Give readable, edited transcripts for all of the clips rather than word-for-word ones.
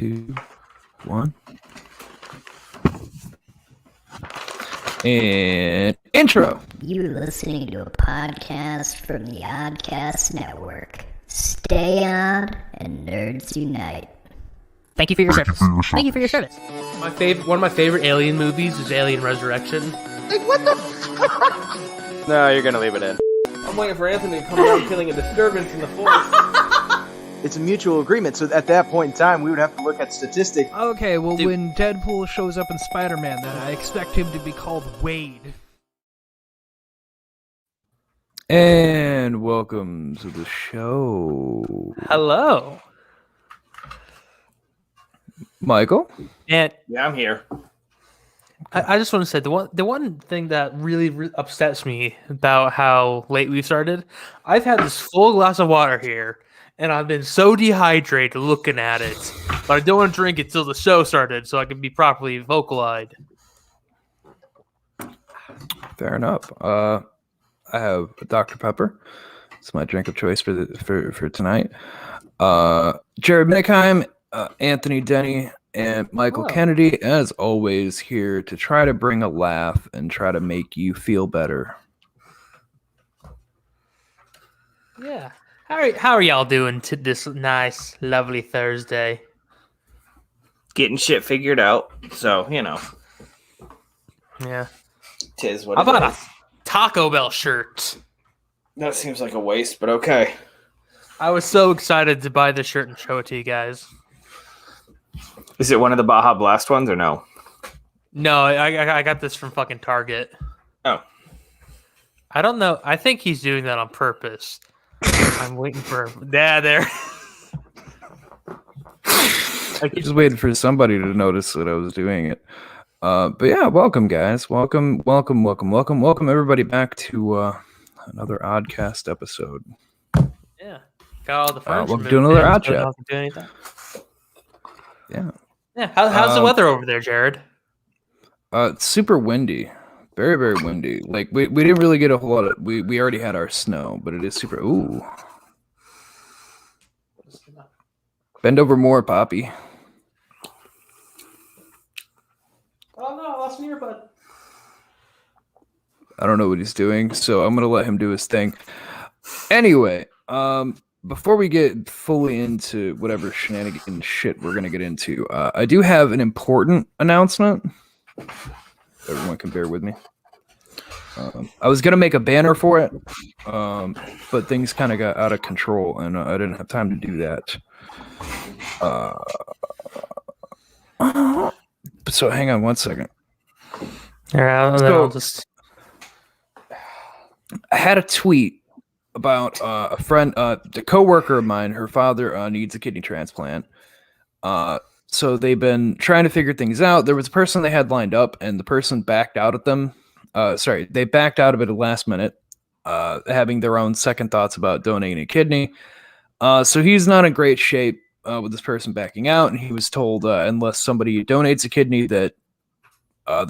2, 1. And intro. You're listening to a podcast from the Oddcast Network. Stay on and nerds unite. Thank you for your service. Thank you for your service. One of my favorite Alien movies is Alien Resurrection. Like, what the fuck? No, you're gonna leave it in. I'm waiting for Anthony to come down killing a disturbance in the forest. It's a mutual agreement, so at that point in time, we would have to look at statistics. Okay, well, when Deadpool shows up in Spider-Man, then I expect him to be called Wade. And welcome to the show. Hello. Michael? And Yeah, I'm here. I just want to say the one thing that really upsets me about how late we started, I've had this full glass of water here, and I've been so dehydrated looking at it, but I don't want to drink it till the show started so I can be properly vocalized. Fair enough. I have a Dr. Pepper. It's my drink of choice for tonight. Jared Minekime, Anthony Denney, and Mikeal Kennedy, as always, here to try to bring a laugh and try to make you feel better. Yeah. How are y'all doing to this nice, lovely Thursday? Getting shit figured out, so, you know. Yeah. Tis what How it about is. a Taco Bell shirt? That seems like a waste, but okay. I was so excited to buy this shirt and show it to you guys. Is it one of the Baja Blast ones or no? No, I got this from fucking Target. Oh. I don't know. I think he's doing that on purpose. I'm waiting for there. Just waiting for somebody to notice that I was doing it. But yeah, welcome guys. Welcome everybody back to another Oddcast episode. Yeah. Got all the furniture. Welcome to another moved in, so I Oddchat. don't have to do anything. Yeah. Yeah. How's the weather over there, Jared? It's super windy. Very, very windy. Like we didn't really get a whole lot of we already had our snow, but it is super Bend over more, Poppy. Oh no, I lost my earbud. I don't know what he's doing, so I'm gonna let him do his thing. Anyway, before we get fully into whatever shenanigans shit we're gonna get into, I do have an important announcement. Everyone can bear with me. I was gonna make a banner for it, but things kind of got out of control, and I didn't have time to do that. So hang on one second. Yeah, So- I'll just. I had a tweet about a friend, a coworker of mine. Her father needs a kidney transplant. So they've been trying to figure things out. There was a person they had lined up, and the person backed out at them. They backed out of it at the last minute, having their own second thoughts about donating a kidney. So he's not in great shape with this person backing out, and he was told unless somebody donates a kidney that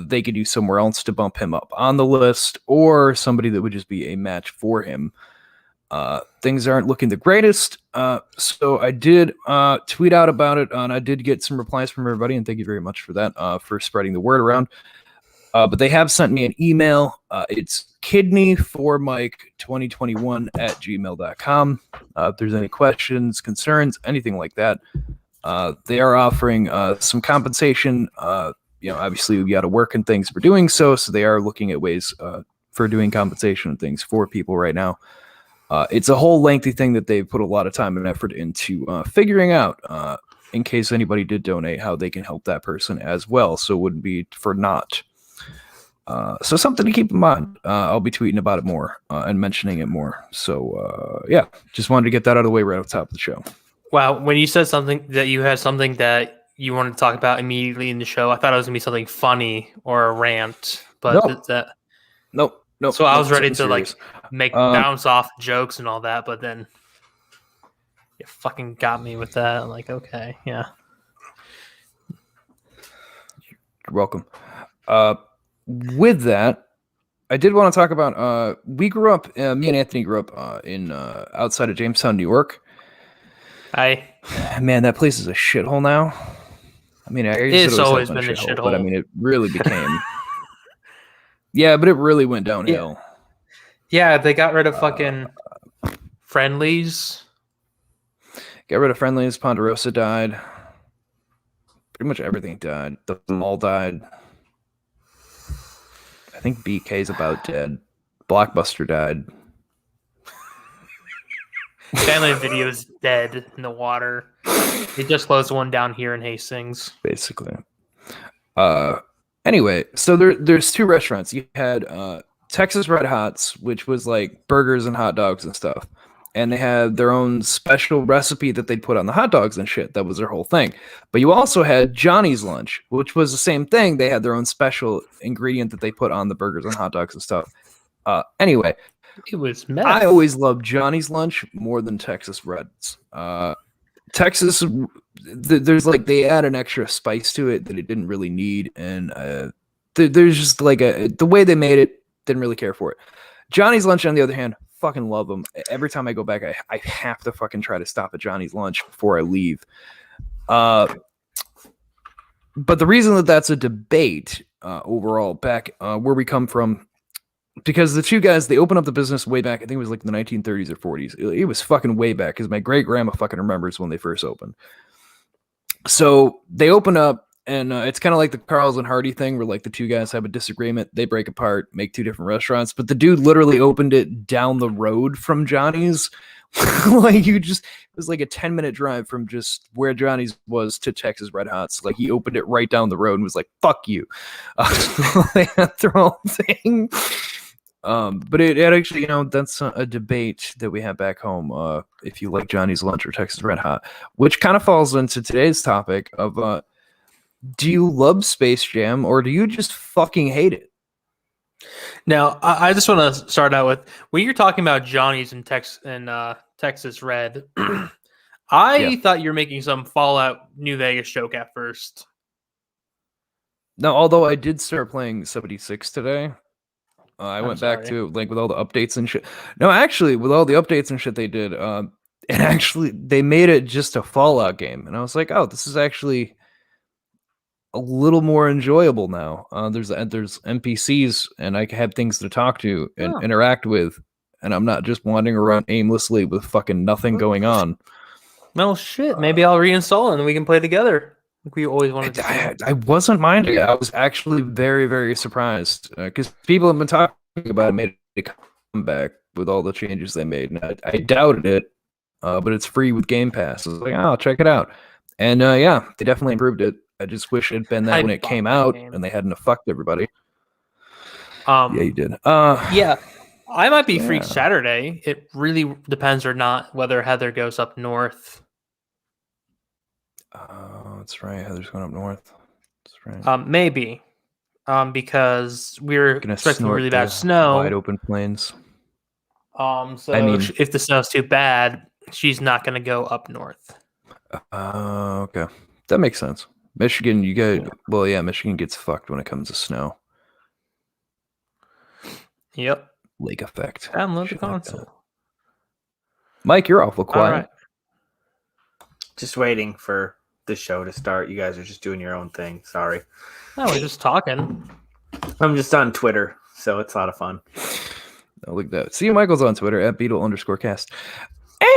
they could use somewhere else to bump him up on the list, or somebody that would just be a match for him. Things aren't looking the greatest, so I did tweet out about it, and I did get some replies from everybody, and thank you very much for that, for spreading the word around. But they have sent me an email. It's kidneyformike2021@gmail.com. If there's any questions, concerns, anything like that, they are offering some compensation. Obviously we got to work and things for doing so they are looking at ways for doing compensation and things for people right now. It's a whole lengthy thing that they've put a lot of time and effort into figuring out, in case anybody did donate, how they can help that person as well, so it wouldn't be for naught. So something to keep in mind. I'll be tweeting about it more and mentioning it more. So yeah, just wanted to get that out of the way right off the top of the show. Wow, when you said something that you had something that you wanted to talk about immediately in the show, I thought it was gonna be something funny or a rant, but Nope. So I was ready to serious. make bounce off jokes and all that, but then you fucking got me with that. I'm like, okay, yeah. You're welcome. With that, I did want to talk about. We grew up. Me and Anthony grew up in outside of Jamestown, New York. Hi. Man, that place is a shithole now. I mean, I guess It's it always has been a shithole, but I shithole. mean, it really became. Yeah, but it really went downhill. Yeah, they got rid of fucking friendlies. Got rid of Friendlies. Ponderosa died. Pretty much everything died. The mall died. I think BK's about dead. Blockbuster died. Family Video is dead in the water. They just closed one down here in Hastings. Basically. Anyway, so there's two restaurants. You had Texas Red Hots, which was like burgers and hot dogs and stuff. And they had their own special recipe that they'd put on the hot dogs and shit. That was their whole thing. But you also had Johnny's Lunch, which was the same thing. They had their own special ingredient that they put on the burgers and hot dogs and stuff. Anyway, It was meth. I always loved Johnny's Lunch more than Texas Reds. Texas, there's like they add an extra spice to it that it didn't really need, and there's just like the way they made it, didn't really care for it. Johnny's Lunch, on the other hand, fucking love them. Every time I go back, I have to fucking try to stop at Johnny's Lunch before I leave. But the reason that that's a debate overall back where we come from, because the two guys, they opened up the business way back, I think it was like the 1930s or 40s. It was fucking way back, because my great-grandma fucking remembers when they first opened. So they open up, and it's kind of like the Carl's and Hardy thing, where like the two guys have a disagreement, they break apart, make two different restaurants, but the dude literally opened it down the road from Johnny's. Like it was like a 10-minute drive from just where Johnny's was to Texas Red Hots. Like he opened it right down the road and was like, fuck you. They had their own thing. But it actually, that's a debate that we have back home. If you like Johnny's Lunch or Texas Red Hot, which kind of falls into today's topic of, do you love Space Jam or do you just fucking hate it? Now, I just want to start out with when you're talking about Johnny's and Texas Red. I thought you were making some Fallout New Vegas joke at first. No, although I did start playing 76 today. I went back to like with all the updates and shit. No, actually, with all the updates and shit they did, and actually they made it just a Fallout game, and I was like, oh, this is actually a little more enjoyable now. There's NPCs, and I have things to talk to and interact with, and I'm not just wandering around aimlessly with fucking nothing going on. Well, shit. Maybe I'll reinstall it and we can play together. Like we always wanted to. I wasn't minding it. I was actually very, very surprised because people have been talking about it, made a comeback with all the changes they made, and I doubted it. But it's free with Game Pass. I was like, oh, I'll check it out. And yeah, they definitely improved it. I just wish it had been that when it came out and they hadn't fucked everybody. Yeah, you did. Yeah, I might be free Saturday. It really depends or not whether Heather goes up north. Oh, that's right. Heather's going up north. That's right. Maybe. Because we're expecting really bad snow. Wide open plains. So I mean, if the snow's too bad, she's not going to go up north. Okay. That makes sense. Michigan, Michigan gets fucked when it comes to snow. Yep. Lake effect. Download the console. Like Mike, you're awful quiet. Right. Just waiting for the show to start. You guys are just doing your own thing. Sorry. No, we're just talking. I'm just on Twitter, so it's a lot of fun. Oh, look at that. See, Michael's on Twitter at Beetle_cast.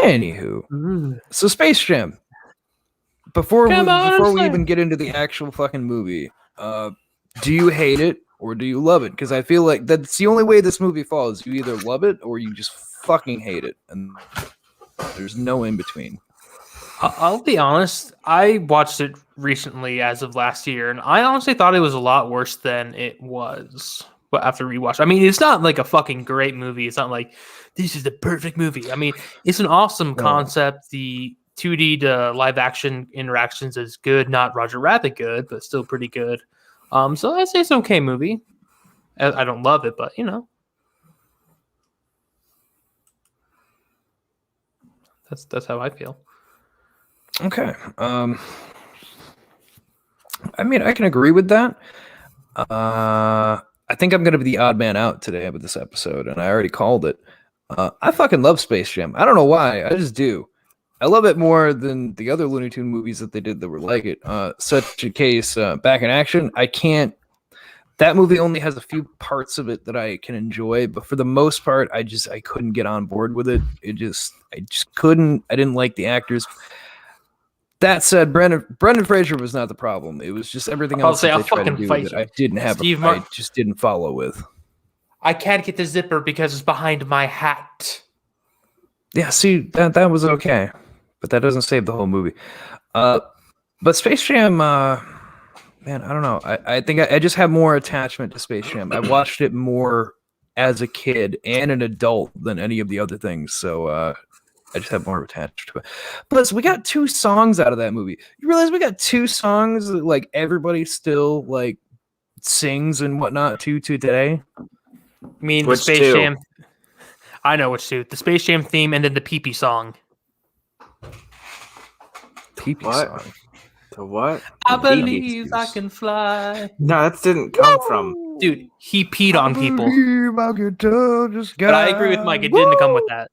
Anywho, so Space Jam. Before we even get into the actual fucking movie, do you hate it or do you love it? Because I feel like that's the only way this movie falls. You either love it or you just fucking hate it, and there's no in between. I'll be honest. I watched it recently, as of last year, and I honestly thought it was a lot worse than it was. But after rewatch, I mean, it's not like a fucking great movie. It's not like this is the perfect movie. I mean, it's an awesome concept. The 2D to live action interactions is good, not Roger Rabbit good, but still pretty good. So I'd say it's an okay movie. I don't love it, but that's how I feel. Okay. I mean, I can agree with that. I think I'm going to be the odd man out today with this episode, and I already called it. I fucking love Space Jam. I don't know why. I just do. I love it more than the other Looney Tune movies that they did that were like it. Such a case, Back in Action. I can't. That movie only has a few parts of it that I can enjoy, but for the most part, I couldn't get on board with it. I just couldn't. I didn't like the actors. That said, Brendan Fraser was not the problem. It was just everything else that they tried to do that I didn't have. I just didn't follow with. I can't get the zipper because it's behind my hat. Yeah, see, that was okay, but that doesn't save the whole movie. But Space Jam, man, I don't know. I think I just have more attachment to Space Jam. I watched it more as a kid and an adult than any of the other things, so I just have more attached to it. Plus, we got 2 songs out of that movie. You realize we got 2 songs that like everybody still like sings and whatnot to today? I mean, Which the Space two? Jam. I know which two. The Space Jam theme and then the Pee Pee song. Pee-pee What? song. To what? I The believe I Beatles. can fly. No, that didn't come from. Dude, he peed on people. But But I agree with Mike. It didn't come with that.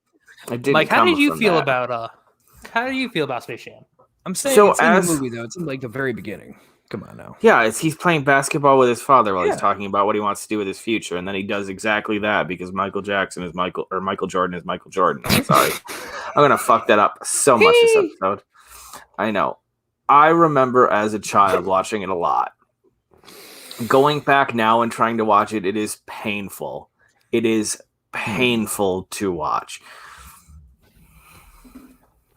It didn't Mike, how come did you from feel that. about Space Jam? I'm saying So it's in as- the movie though. It's in like the very beginning. Come on now. Yeah, he's playing basketball with his father while Yeah. he's talking about what he wants to do with his future, and then he does exactly that because Michael Jackson is Michael Jordan is Michael Jordan. I'm sorry, I'm gonna fuck that up so much this episode. I know. I remember as a child watching it a lot. Going back now and trying to watch it, it is painful. It is painful to watch.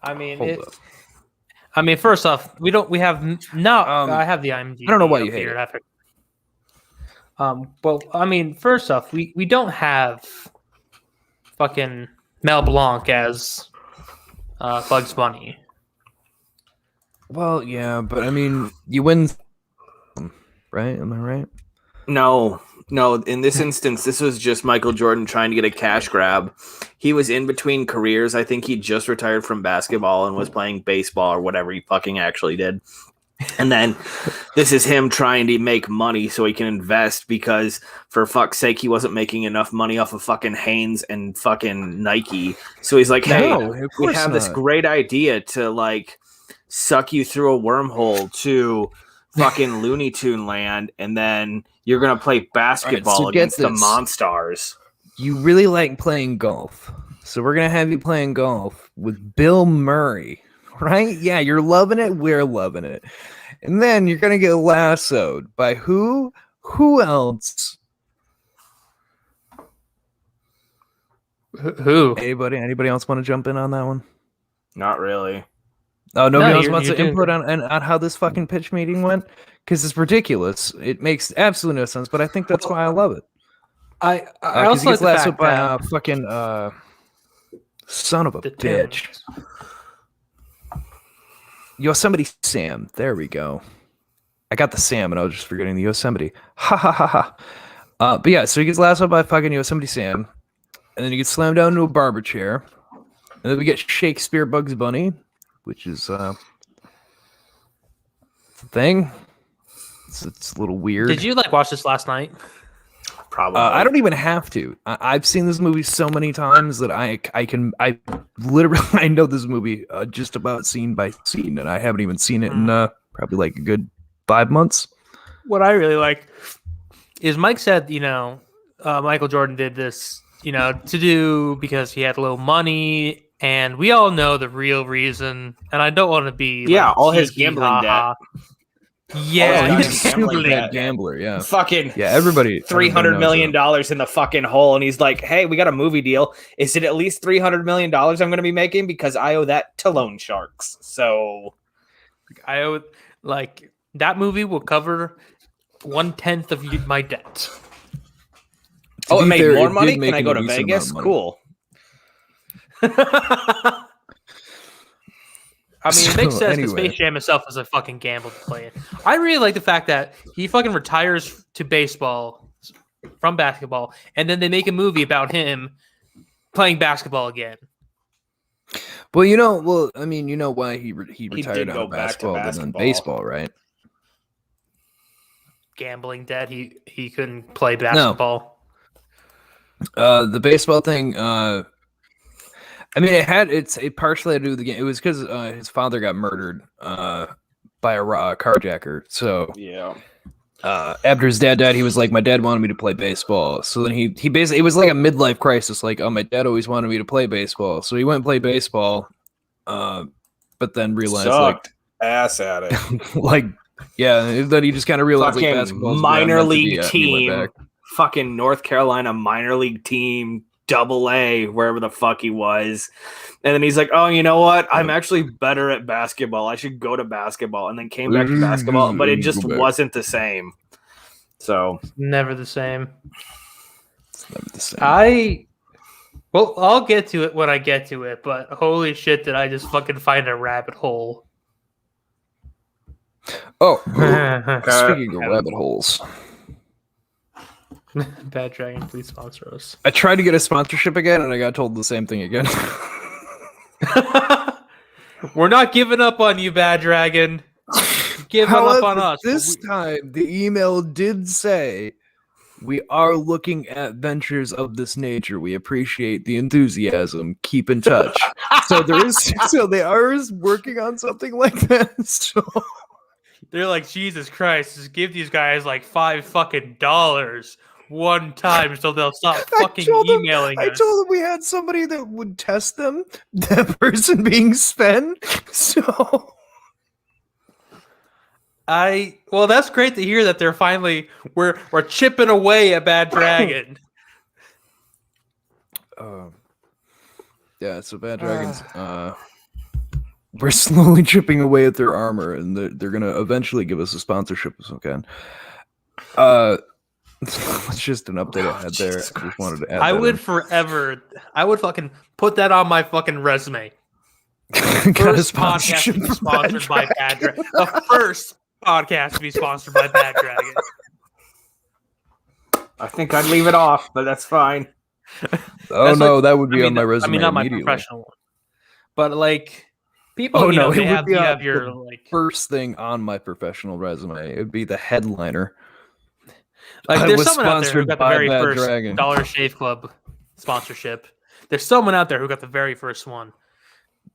I mean, Hold up. first off, I have the IMDb. I don't know why you up hate here. it. Well, I mean, first off, we don't have fucking Mel Blanc as Bugs Bunny. Well, yeah, but I mean, you win, right? Am I right? No. In this instance, this was just Michael Jordan trying to get a cash grab. He was in between careers. I think he just retired from basketball and was playing baseball or whatever he fucking actually did. And then this is him trying to make money so he can invest because, for fuck's sake, he wasn't making enough money off of fucking Hanes and fucking Nike. So he's like, hey, No, of we course have this not. great idea to, like, suck you through a wormhole to fucking Looney Tune land, and then you're going to play basketball so get against the this. Monstars. You really like playing golf, so we're gonna have you playing golf with Bill Murray, right? Yeah, you're loving it. We're loving it, and then you're gonna get lassoed by who? Who else? Who? Anybody else want to jump in on that one? Not really. Oh, nobody else you're- wants you're to doing input on how this fucking pitch meeting went? Because it's ridiculous. It makes absolutely no sense, but I think that's why I love it. I 'Cause also he like gets the lassoed fact by that fucking son of a the bitch. Yosemite Sam. There we go. I got the Sam and I was just forgetting the Yosemite. Ha ha ha ha. But yeah, so he gets lassoed by fucking Yosemite Sam, and then he gets slammed down into a barber chair, and then we get Shakespeare Bugs Bunny, which is it's a thing. It's a little weird. Did you like watch this last night? Probably. I don't even have to. I've seen this movie so many times that I literally I know this movie just about scene by scene, and I haven't even seen it in probably like a good 5 months. What I really like is Mike said, Michael Jordan did this, to do because he had little money, and we all know the real reason. And I don't want to be all his cheeky, gambling ha-ha. All Yeah, his he's gambling super debt. bad gambler. Yeah, Fucking yeah. Everybody, $300 million in the fucking hole, and he's like, "Hey, we got a movie deal. Is it at least $300 million I'm going to be making because I owe that to loan sharks?" So I owe that movie will cover 1/10 of my debt. it made fair, more it money. did make Can I go a to decent amount Vegas? of money. Cool. I mean, it makes So, sense. anyway. The Space Jam itself is a fucking gamble to play it. I really like the fact that he fucking retires to baseball from basketball, and then they make a movie about him playing basketball again. Well, I mean, you know why he retired did out go of back to basketball than basketball. baseball, right? Gambling debt. He couldn't play basketball. The baseball thing, I I mean, it partially had to do with the game. It was because his father got murdered by a carjacker. So Yeah. after his dad died, he was like, my dad wanted me to play baseball. So then he basically, it was like a midlife crisis. Like, oh, my dad always wanted me to play baseball. So he went and played baseball, but then realized Sucked ass at it. like, yeah, then he just kind of realized like basketball minor league team, fucking North Carolina minor league team, AA, wherever the fuck he was. And then he's like, oh, you know what? I'm actually better at basketball. I should go to basketball. And then came back to basketball, but it just wasn't the same. So Never the same. It's never the same. Well, I'll get to it when I get to it, but holy shit, did I just fucking find a rabbit hole. Oh, speaking of rabbit holes. Bad Dragon, please sponsor us. I tried to get a sponsorship again, and I got told the same thing again. We're not giving up on you, Bad Dragon. Give up on us. This time, the email did say, we are looking at ventures of this nature. We appreciate the enthusiasm. Keep in touch. So they are working on something like that. So they're like, Jesus Christ, just give these guys like $5 fucking one time so they'll stop fucking emailing us. I told them we had somebody that would test them. That person being Sven. So well, that's great to hear that they're finally we're chipping away at Bad Dragon. Yeah, so Bad Dragons we're slowly chipping away at their armor, and they're gonna eventually give us a sponsorship of some kind. It's just an update I had there. I just wanted to add I would fucking put that on my fucking resume. First podcast to be sponsored by Bad Dragon. The first podcast to be sponsored by Bad Dragon. I think I'd leave it off, but that's fine. Oh no, that would be on my resume. I mean, not my professional one, but like people. Oh no, they it would be have your like first thing on my professional resume. It would be the headliner. Like, I there's was someone out there who got the sponsored very by Bad first Dragon. Dollar Shave Club sponsorship. There's someone out there who got the very first one.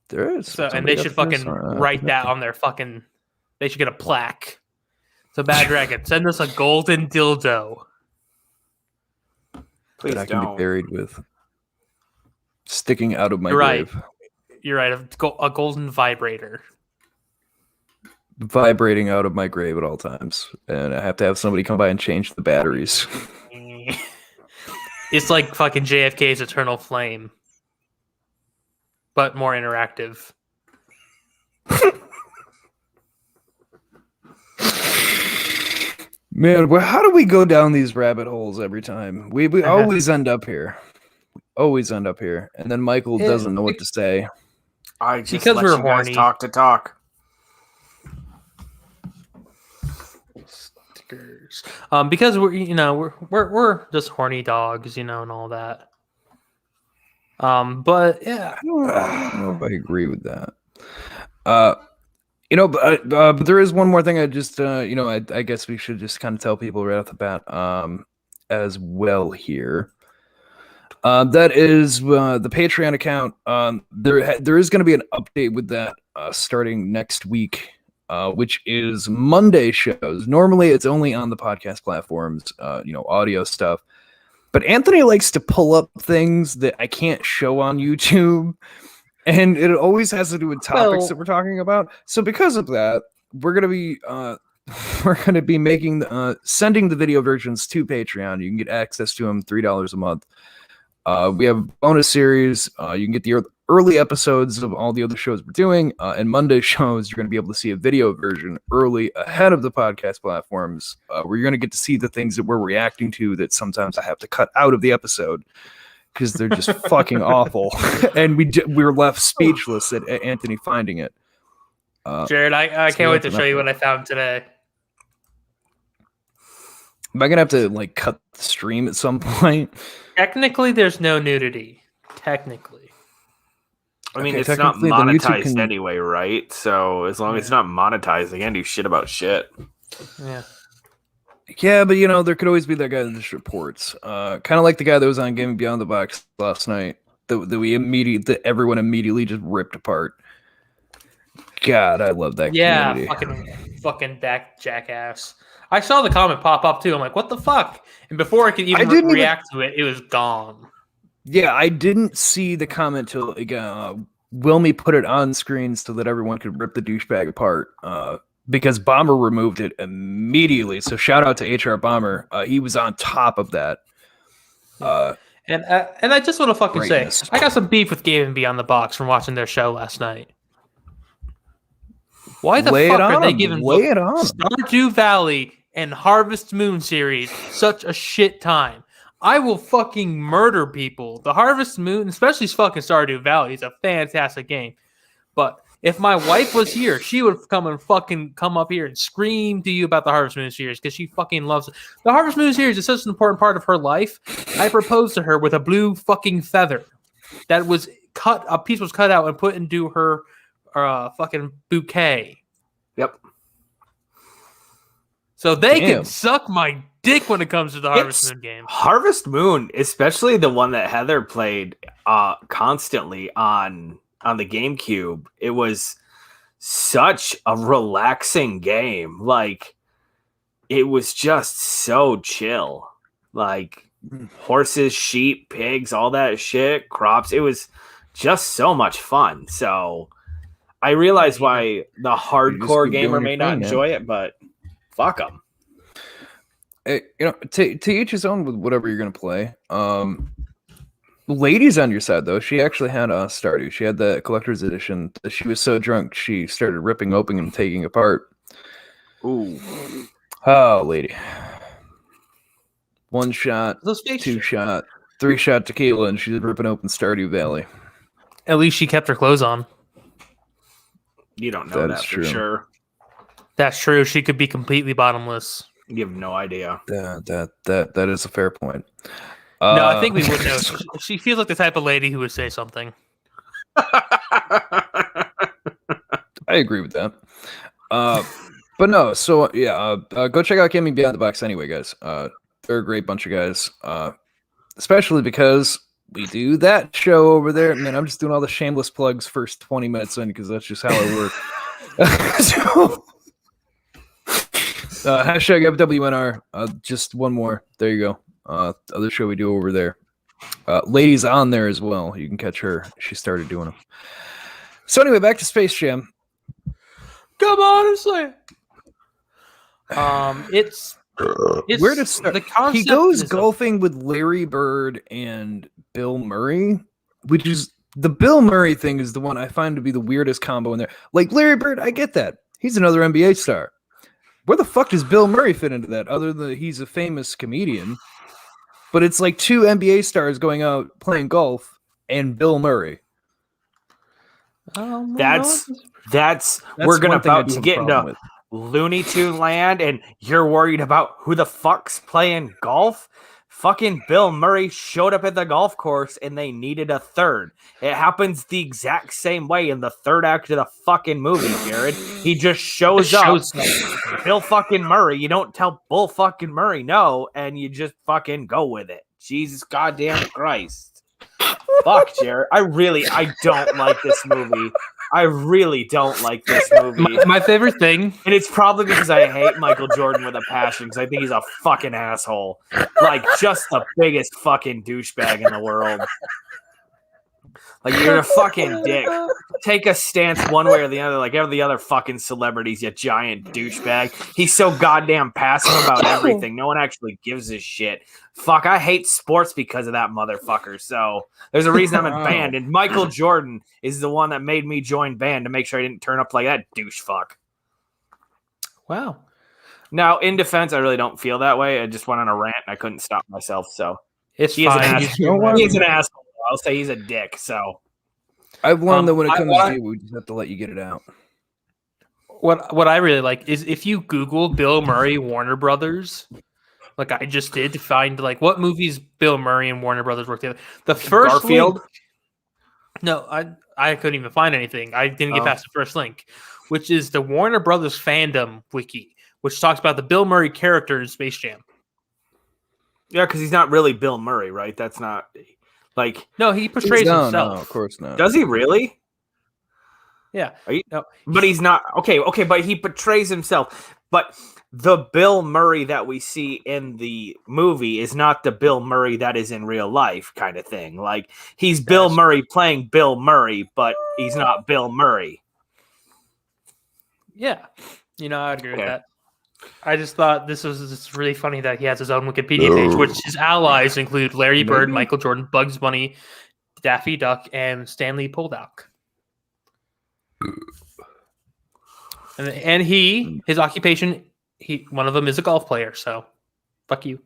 There is. So, and they should fucking write that on their fucking. They should get a plaque. So, Bad Dragon, send us a golden dildo. Please that I can don't. be buried with. Sticking out of my You're right. grave. You're right. A golden vibrator. Vibrating out of my grave at all times. And I have to have somebody come by and change the batteries. It's like fucking JFK's Eternal Flame, but more interactive. Man, how do we go down these rabbit holes every time? We always end up here. Always end up here. And then Michael doesn't know what to say. I just because let we're you guys horny. talk to talk. Stickers. Because we're just horny dogs, and all that. But yeah, I don't know if I agree with that. But there is one more thing I just, I guess we should just kind of tell people right off the bat as well here. That is the Patreon account. There is going to be an update with that starting next week, which is Monday shows. Normally, it's only on the podcast platforms, audio stuff. But Anthony likes to pull up things that I can't show on YouTube. And it always has to do with topics that we're talking about. So because of that, we're gonna be making sending the video versions to Patreon. You can get access to them $3 a month. We have a bonus series. You can get the early episodes of all the other shows we're doing. And Monday shows, you're going to be able to see a video version early ahead of the podcast platforms, where you're going to get to see the things that we're reacting to that sometimes I have to cut out of the episode because they're just fucking awful. And we're left speechless at Anthony finding it. Jared, I can't wait to show you what I found today. Am I going to have to cut the stream at some point? Technically, there's no nudity. Technically. I mean, Okay, it's not technically, then YouTube monetized anyway, right? So as long as it's not monetized, they can't do shit about shit. Yeah. Yeah, but there could always be that guy that just reports. Kind of like the guy that was on Gaming Beyond the Box last night that everyone immediately just ripped apart. God, I love that community. fucking back jackass. I saw the comment pop up too. I'm like, what the fuck? And before I could even react to it, it was gone. Yeah, I didn't see the comment till Wilmy put it on screen so that everyone could rip the douchebag apart. Because Bomber removed it immediately. So shout out to HR Bomber. He was on top of that. And I just want to fucking Greatness. say, I got some beef with Game and Beyond the Box from watching their show last night. Why the fuck are they giving Stardew Valley and Harvest Moon series such a shit time? I will fucking murder people. The Harvest Moon, especially fucking Stardew Valley, is a fantastic game. But if my wife was here, she would come up here and scream to you about the Harvest Moon series because she fucking loves it. The Harvest Moon series is such an important part of her life. I proposed to her with a blue fucking feather that was cut. A piece was cut out and put into her fucking bouquet. Yep. So they can suck my dick when it comes to the Harvest Moon game. Harvest Moon, especially the one that Heather played constantly on the GameCube. It was such a relaxing game. Like, it was just so chill. Like, horses, sheep, pigs, all that shit, crops. It was just so much fun. So I realize why the hardcore gamer may not enjoy it, but fuck them. To each his own with whatever you're going to play. Lady's on your side, though. She actually had a Stardew. She had the collector's edition. She was so drunk, she started ripping open and taking apart. Ooh. Oh, lady. 1 shot, 2 shot, 3 shot tequila, and she's ripping open Stardew Valley. At least she kept her clothes on. You don't know that for sure. That's true. She could be completely bottomless. You have no idea. That is a fair point. No, I think we would know. She feels like the type of lady who would say something. I agree with that. But no, so yeah, go check out Gaming Beyond the Box anyway, guys. They're a great bunch of guys, especially because we do that show over there. Man, I'm just doing all the shameless plugs first 20 minutes in because that's just how I work. Hashtag FWNR. Just one more. There you go. Other show we do over there. Ladies on there as well. You can catch her. She started doing them. So anyway, back to Space Jam. Come on and say it's where to start? He goes golfing with Larry Bird and Bill Murray, which is the Bill Murray thing is the one I find to be the weirdest combo in there. Like Larry Bird, I get that. He's another NBA star. Where the fuck does Bill Murray fit into that? Other than he's a famous comedian. But it's like 2 NBA stars going out playing golf and Bill Murray. That's we're gonna about to get into Looney Tune land, and you're worried about who the fuck's playing golf? Fucking Bill Murray showed up at the golf course and they needed a third. It happens the exact same way in the third act of the fucking movie, Jared. He just shows up. Bill fucking Murray. You don't tell Bull fucking Murray no, and you just fucking go with it. Jesus goddamn Christ. Fuck, Jared. I don't like this movie. I really don't like this movie. My favorite thing. And it's probably because I hate Michael Jordan with a passion, because I think he's a fucking asshole. Like, just the biggest fucking douchebag in the world. Like, you're a fucking dick. Take a stance one way or the other, like every other fucking celebrities, you giant douchebag. He's so goddamn passive about everything. No one actually gives a shit. Fuck, I hate sports because of that motherfucker. So there's a reason I'm in band. And Michael Jordan is the one that made me join band to make sure I didn't turn up like that douche fuck. Wow. Now, in defense, I really don't feel that way. I just went on a rant and I couldn't stop myself. So it's he fine. He's an asshole. I'll say he's a dick. So I've learned that when it comes to you, we just have to let you get it out. What I really like is if you Google Bill Murray Warner Brothers, like I just did, to find like what movies Bill Murray and Warner Brothers worked together. The first Garfield. No, I couldn't even find anything. I didn't get past the first link, which is the Warner Brothers fandom wiki, which talks about the Bill Murray character in Space Jam. Yeah, because he's not really Bill Murray, right? That's not Like, No, he portrays No, himself. no, of course not. does he really? Yeah. Are you, No. but he's not okay, but he portrays himself. But the Bill Murray that we see in the movie is not the Bill Murray that is in real life, kind of thing. Like, he's Bill Murray playing Bill Murray, but he's not Bill Murray. Yeah. I'd agree with that. I just thought this was just really funny that he has his own Wikipedia page, which his allies include Larry Bird, Michael Jordan, Bugs Bunny, Daffy Duck, and Stanley Poldock. And his occupation, one of them is a golf player. So, fuck you.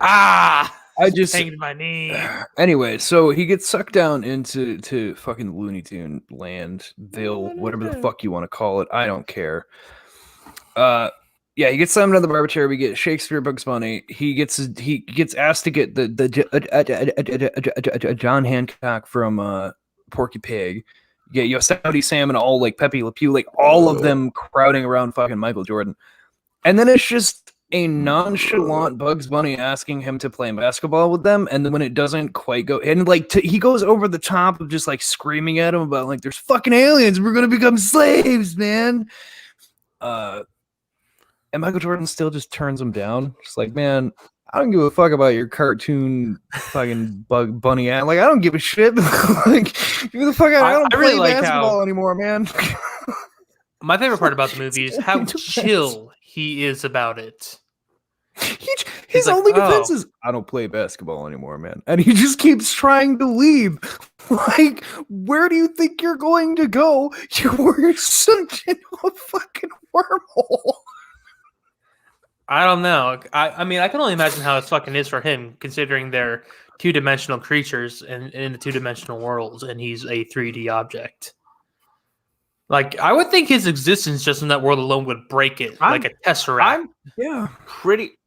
I just hanged my knee. Anyway, so he gets sucked down into fucking Looney Tune Landville, whatever the fuck you want to call it. I don't care. Yeah, he gets summoned on the barber chair. We get Shakespeare, Bugs Bunny. He gets asked to get the John Hancock from Porky Pig. You get Yosemite Sam and all like Pepe Le Pew, like all of them crowding around fucking Michael Jordan. And then it's just a nonchalant Bugs Bunny asking him to play basketball with them, and then when it doesn't quite go, and like he goes over the top of just like screaming at him about like there's fucking aliens, we're gonna become slaves, man. And Michael Jordan still just turns him down. Just like, man, I don't give a fuck about your cartoon fucking Bug Bunny ass. Like, I don't give a shit. Like, give the fuck out. I don't really play like basketball anymore, man. My favorite part about the movie is how chill he is about it. His like, only defense is, I don't play basketball anymore, man. And he just keeps trying to leave. Like, where do you think you're going to go? You were such into a fucking wormhole. I don't know. I mean, I can only imagine how it fucking is for him, considering they're two-dimensional creatures in the two-dimensional worlds, and he's a 3D object. Like, I would think his existence just in that world alone would break it, like a tesseract.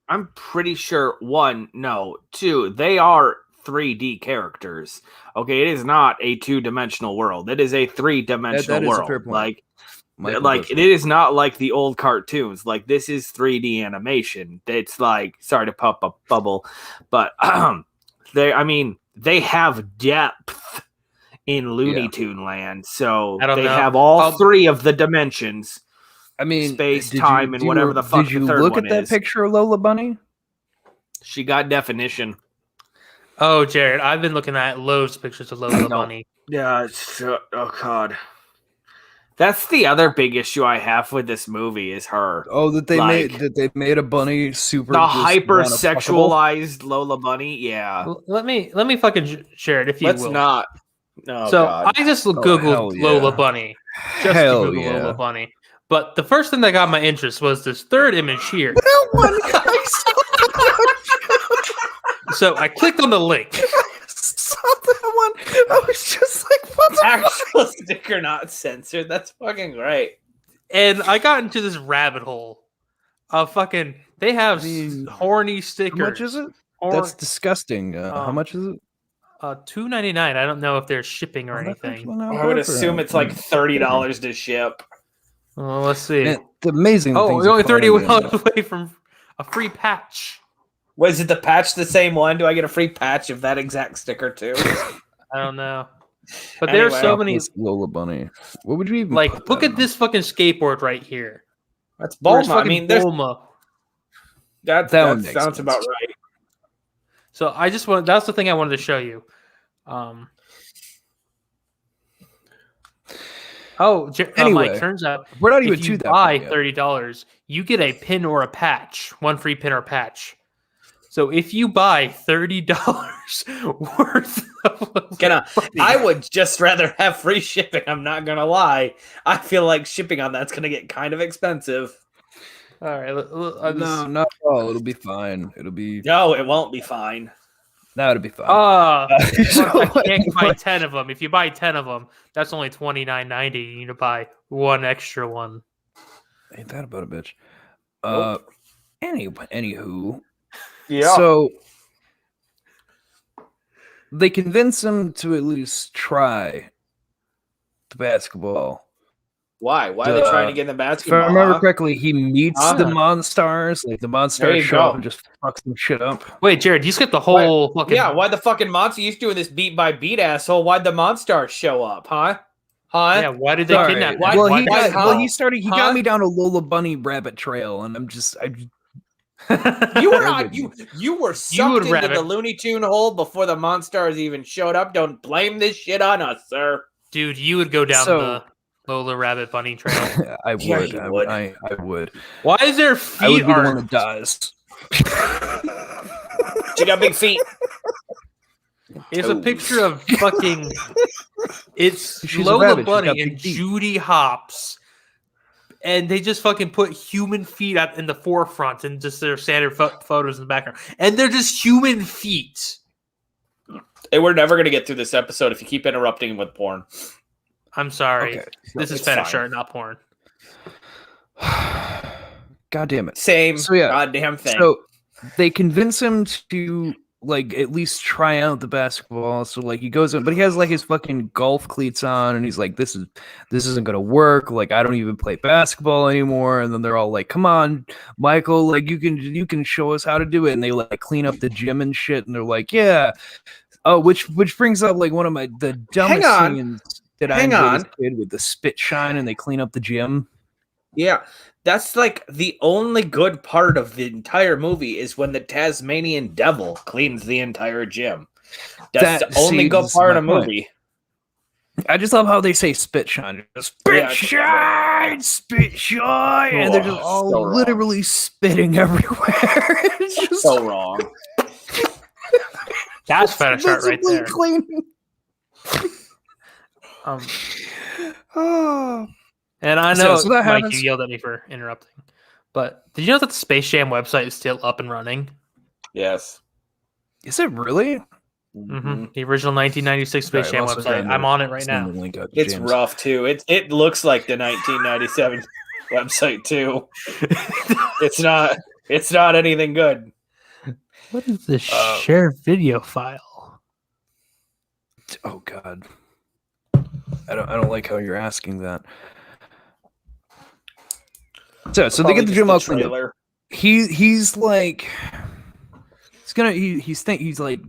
I'm pretty sure, one, no, two, they are 3D characters. Okay, it is not a two-dimensional world. It is a three-dimensional world. A fair point. Like it is not like the old cartoons. Like, this is 3D animation. It's like, sorry to pop a bubble, but they have depth in Looney Tune Land. So they have all three of the dimensions. I mean, space, time, and whatever the fuck the third one is. Did you look at that picture of Lola Bunny? She got definition. Oh, Jared, I've been looking at loads of pictures of Lola Bunny. Yeah, oh god. That's the other big issue I have with this movie is her. Oh, that they made a bunny super the hypersexualized Lola Bunny. Yeah. Let me fucking share it if you will. Let's not. Oh, so God. I just googled Lola Bunny. Just to Google Lola Bunny. But the first thing that got my interest was this third image here. So I clicked on the link. Saw that one. I was just like, "What's actual sticker not censored?" That's fucking great. And I got into this rabbit hole of fucking. They have horny stickers. How much is it? That's disgusting. How much is it? $2.99. I don't know if there's shipping or anything. I would assume it's like $30 to ship. Well, let's see. Man, the amazing. Oh, we're only $30 away from a free patch. Was it the patch the same one? Do I get a free patch of that exact sticker too? I don't know. But anyway, there's so many Lola Bunny. What would you even like? Look at this fucking skateboard right here. That's Bulma. I mean, Bulma. That sounds about right. So I just want. That's the thing I wanted to show you. Anyway, Mike, turns out we're not even if you buy $30, you get a pin or a patch, one free pin or patch. So if you buy $30 worth of I would just rather have free shipping. I'm not gonna lie. I feel like shipping on that's gonna get kind of expensive. All right, no, not at all. It'll be fine. It'll be no, it won't be fine. No, it'll be fine. I can't buy 10 of them. If you buy 10 of them, that's only $29.90. You need to buy one extra one. Ain't that about a bitch? Anywho. Yeah. So they convince him to at least try the basketball. Why? Why are they trying to get in the If basketball? I remember huh? correctly, he meets the Monstars. Like the There Monstars you show go. up and just fucks some shit up. Wait, Jared, you skipped the whole fucking. Yeah, why'd the fucking monster? He's doing this beat by beat, asshole. Why'd the Monstars show up, huh? Huh? Yeah, why did they Sorry. kidnap him? Why- Well, Why he did got, they- well, he started. He Huh? got me down a Lola Bunny rabbit trail, and You were not. You were sucked would into rabbit. the Looney Tune hole before the Monstars even showed up. Don't blame this shit on us, sir. Dude, you would go down So- the Lola Rabbit Bunny trail. I Yeah, would. you I would. I would. Why is there I would feet be the one art? that dies. She got big feet. It's a picture of fucking. It's She's a Lola rabbit, she's Bunny got and big feet. Judy Hopps, and they just fucking put human feet up in the forefront and just their standard photos in the background, and they're just human feet. Hey, we're never gonna get through this episode if you keep interrupting with porn. I'm sorry. Okay. This is It's fetish fine. art, not porn. God damn it. Same So, yeah. goddamn thing. So they convince him to like at least try out the basketball. So like he goes in, but he has like his fucking golf cleats on, and he's like, "This isn't gonna work. Like I don't even play basketball anymore." And then they're all like, "Come on, Michael, like you can show us how to do it." And they like clean up the gym and shit. And they're like, "Yeah." Oh, which brings up like one of the dumbest on. scenes that I Hang enjoyed as on. a kid with the spit shine, and they clean up the gym. Yeah, that's like the only good part of the entire movie is when the Tasmanian devil cleans the entire gym. That's the only good this is part my of the point. movie. I just love how they say spit shine. Spit Yeah, shine, spit shine, and they're just Oh, all so wrong. literally spitting everywhere. It's just So wrong. That's fetish art right visibly there. clean. Oh. And I know, So that Mike, happens. you yelled at me for interrupting. But did you know that the Space Jam website is still up and running? Yes. Is it really? Mm-hmm. The original 1996 Space Sorry, Jam I'm also website. trying to I'm on it right send now. the link out to It's James. rough too. It looks like the 1997 website too. It's not anything good. What is this share video file? Oh God, I don't like how you're asking that. So they Probably get the just gym the all cleaned up. trailer. He's like he's like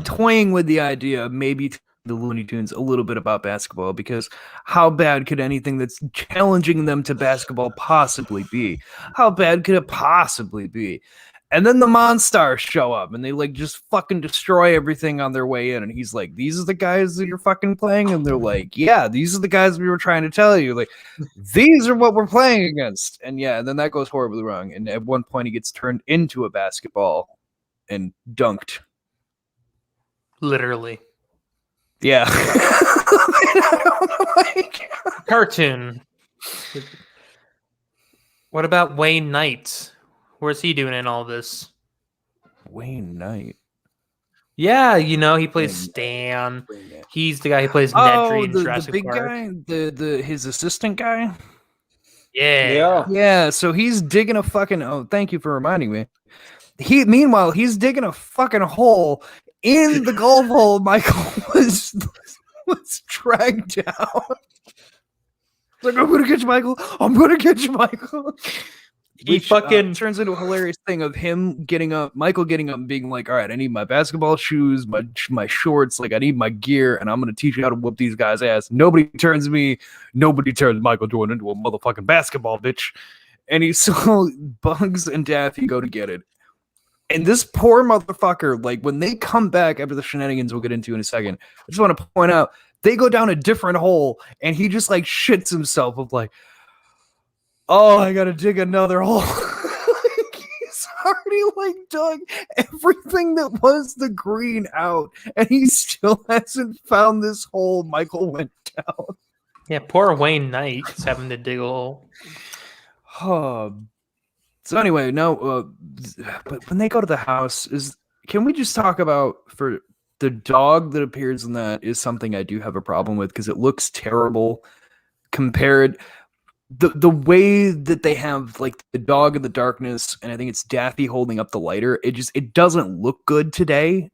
toying with the idea of maybe the Looney Tunes a little bit about basketball, because how bad could anything that's challenging them to basketball possibly be? How bad could it possibly be? And then the Monstars show up and they like just fucking destroy everything on their way in. And he's like, "These are the guys that you're fucking playing?" And they're like, "Yeah, these are the guys we were trying to tell you. Like, these are what we're playing against." And yeah, and then that goes horribly wrong. And at one point, he gets turned into a basketball and dunked. Literally. Yeah. Cartoon. What about Wayne Knight? Where's he doing in all this? Wayne Knight. Yeah, you know, he plays Wayne Stan. He's the guy who plays Nedry in the Jurassic big Park. guy, his assistant guy. Yeah. Yeah, so he's digging a fucking. Oh, thank you for reminding me. Meanwhile, he's digging a fucking hole in the golf hole. Michael was dragged down. Like, I'm gonna get you, Michael. I'm gonna get you, Michael. He fucking turns into a hilarious thing of him getting up, Michael getting up and being like, "All right, I need my basketball shoes, my shorts, like I need my gear, and I'm gonna teach you how to whoop these guys' ass. Nobody turns Michael Jordan into a motherfucking basketball bitch." And he saw Bugs and Daffy go to get it. And this poor motherfucker, like when they come back after the shenanigans we'll get into in a second, I just want to point out they go down a different hole, and he just like shits himself of like, "Oh, I gotta dig another hole." Like, he's already like dug everything that was the green out, and he still hasn't found this hole Michael went down. Yeah, poor Wayne Knight is having to dig a hole. So anyway, no, but when they go to the house, can we just talk about for the dog that appears in that is something I do have a problem with, because it looks terrible compared. The way that they have like the dog in the darkness, and I think it's Daffy holding up the lighter, it doesn't look good today.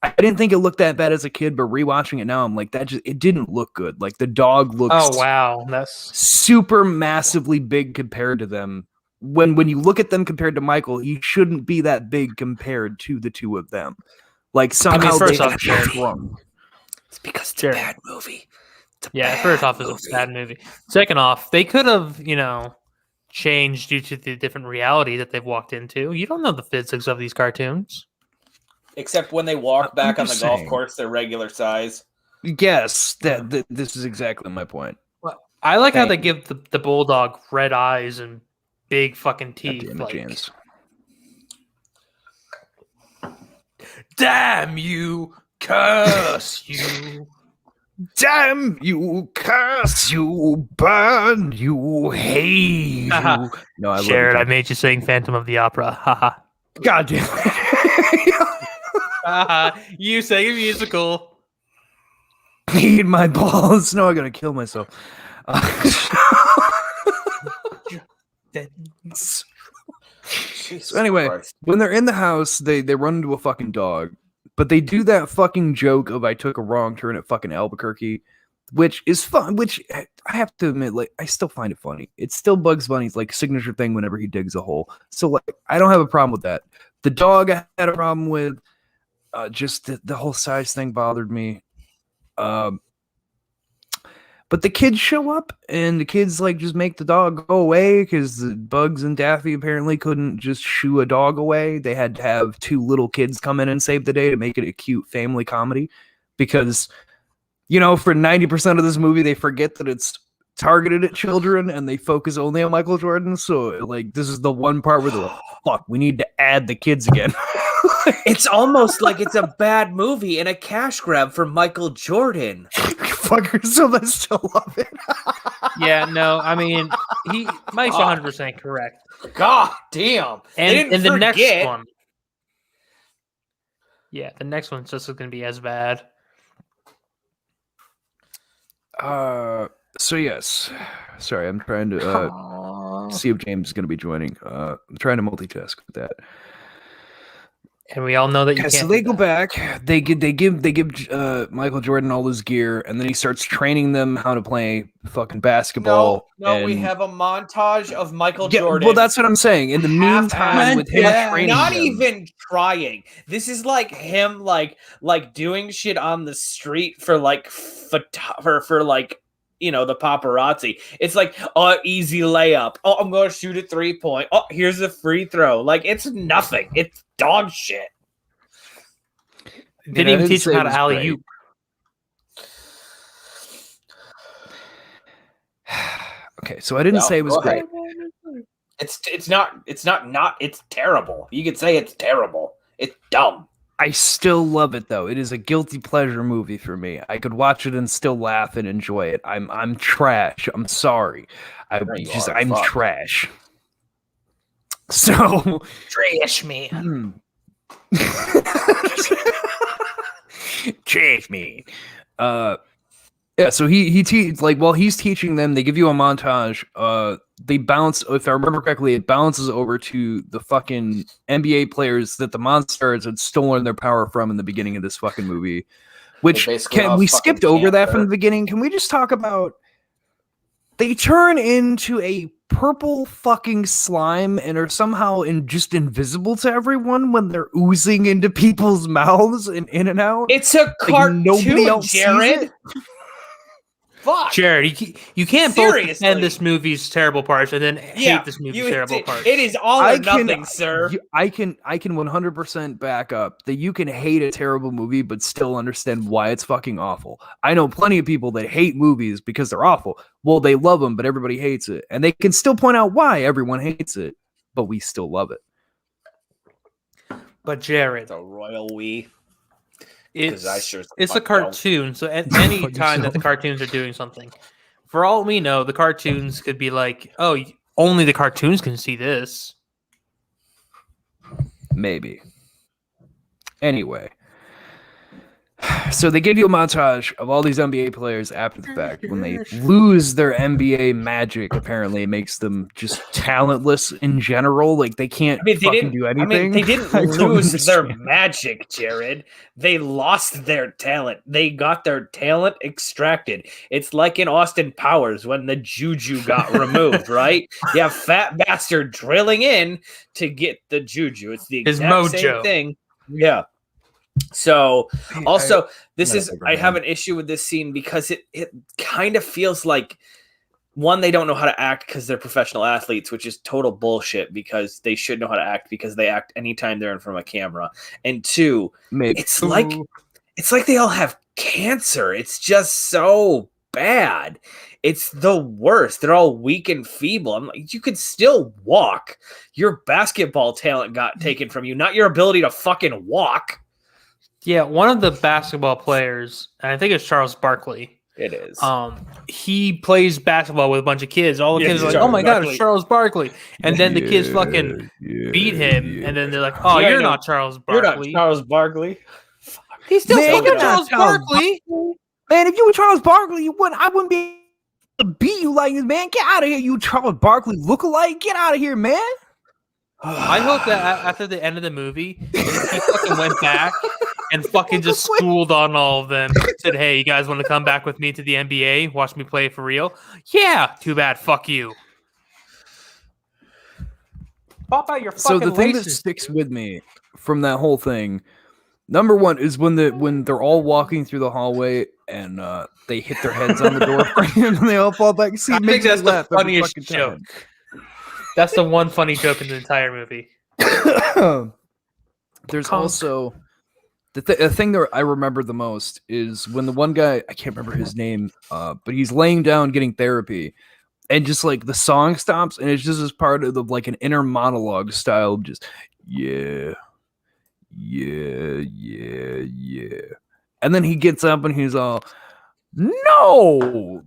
I didn't think it looked that bad as a kid, but rewatching it now, I'm like, it didn't look good. Like the dog looks Oh wow, that's super massively big compared to them. When you look at them compared to Michael, he shouldn't be that big compared to the two of them. Like somehow first they off, Jared, shrunk. It's because it's Jared. a bad movie. First off, it's a bad movie. Second off, they could have, changed due to the different reality that they've walked into. You don't know the physics of these cartoons. Except when they walk back on the just golf saying. course, they're regular size. Yes, this is exactly my point. Well, I like how they Thank give the bulldog red eyes and big fucking God teeth. damn it, James. Damn you, curse you. Damn you, curse you, burn you, hate you. No, I Jared, I love it. made you sing Phantom of the Opera. Haha. God damn it. You sang a musical. Need my balls. No, I gotta kill myself. So anyway, when they're in the house, they run into a fucking dog. But they do that fucking joke of I took a wrong turn at fucking Albuquerque, which is fun, which I have to admit, like, I still find it funny. It's still Bugs Bunny's like signature thing whenever he digs a hole. So like I don't have a problem with that. The dog I had a problem with. Just the whole size thing bothered me. But the kids show up and the kids like just make the dog go away because the Bugs and Daffy apparently couldn't just shoo a dog away. They had to have two little kids come in and save the day to make it a cute family comedy because, for 90% of this movie, they forget that it's targeted at children and they focus only on Michael Jordan. So like, this is the one part where they're like, fuck, we need to add the kids again. It's almost like it's a bad movie and a cash grab for Michael Jordan. Fucker, so I still love it. Yeah, no, I mean, Mike's 100% correct. God damn. And the next one. Yeah, the next one's just going to be as bad. So yes. Sorry, I'm trying to see if James is going to be joining. I'm trying to multitask with that. And we all know that you can't. So they go back. They give Michael Jordan all his gear, and then he starts training them how to play fucking basketball. No, we have a montage of Michael Jordan. Well, that's what I'm saying. In the meantime, with him training not them, even trying. This is like him, like doing shit on the street for like the paparazzi. It's like, easy layup. Oh, I'm gonna shoot a 3-point. Oh, here's a free throw. Like it's nothing. It's dog shit. Didn't even teach him how to alley-oop. Okay, so I didn't say it was great. It's not it's terrible. You could say it's terrible. It's dumb. I still love it though. It is a guilty pleasure movie for me. I could watch it and still laugh and enjoy it. I'm trash. I'm sorry. I'm trash. So Trash man. Trash man. Yeah, so while he's teaching them, they give you a montage. They bounce, if I remember correctly, it bounces over to the fucking NBA players that the Monsters had stolen their power from in the beginning of this fucking movie. Which we skipped over that from the beginning. Can we just talk about they turn into a purple fucking slime and are somehow just invisible to everyone when they're oozing into people's mouths and in and out? It's a cartoon, nobody else Jared. Fuck. Jared, you can't both defend this movie's terrible parts and then hate this movie's terrible parts. It is all or nothing, sir. I can 100% back up that you can hate a terrible movie but still understand why it's fucking awful. I know plenty of people that hate movies because they're awful. Well, they love them, but everybody hates it. And they can still point out why everyone hates it, but we still love it. But Jared, the royal we. It's a cartoon, so any time that the cartoons are doing something, for all we know, the cartoons could be like, oh, only the cartoons can see this. Maybe. Anyway. So they give you a montage of all these NBA players after the fact. When they lose their NBA magic, apparently it makes them just talentless in general. Like they can't fucking do anything. They didn't I don't lose their understand. magic, Jared. They lost their talent. They got their talent extracted. It's like in Austin Powers when the juju got removed, right? You have fat bastard drilling in to get the juju. It's the His exact same mojo. thing. Yeah. So also I have it. an issue with this scene because it kind of feels like one, they don't know how to act because they're professional athletes, which is total bullshit because they should know how to act because they act anytime they're in front of a camera. And two, it's like they all have cancer. It's just so bad. It's the worst. They're all weak and feeble. I'm like, you could still walk. Your basketball talent got taken from you, not your ability to fucking walk. Yeah, one of the basketball players, and I think it's Charles Barkley. It is. He plays basketball with a bunch of kids. All the Yeah, kids are like, Charles "Oh my god, Barkley. it's Charles Barkley!" And then the kids fucking beat him, and then they're like, "Oh, you're not Charles You're Barkley." not Charles Barkley. He's still Man, fucking you're not Charles Charles Barkley. Man, if you were Charles Barkley, I wouldn't be able to beat you like this, man. Get out of here, you Charles Barkley lookalike. Get out of here, man. I hope that after the end of the movie, he fucking went back and fucking just schooled on all of them. Said, "Hey, you guys want to come back with me to the NBA? Watch me play for real?" Yeah. Too bad. Fuck you. Pop out your fucking So the thing that laces, sticks dude. with me from that whole thing, number one, is when they're all walking through the hallway and they hit their heads on the door frame and they all fall back. See, I it think makes me that's the laugh every funniest fucking joke. time. That's the one funny joke in the entire movie. There's Conk. also the thing that I remember the most is when the one guy, I can't remember his name, but he's laying down getting therapy, and just like the song stops, and it's just as part of the like an inner monologue style, just yeah, and then he gets up and he's all no.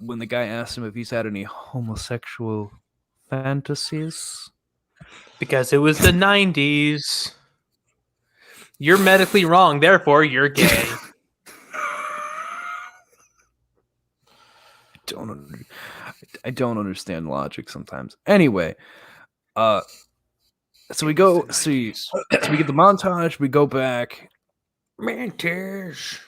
When the guy asks him if he's had any homosexual fantasies. Because it was the 90s. You're medically wrong, therefore you're gay. I don't understand logic sometimes. Anyway, so we go see. So we get the montage. We go back. Montage.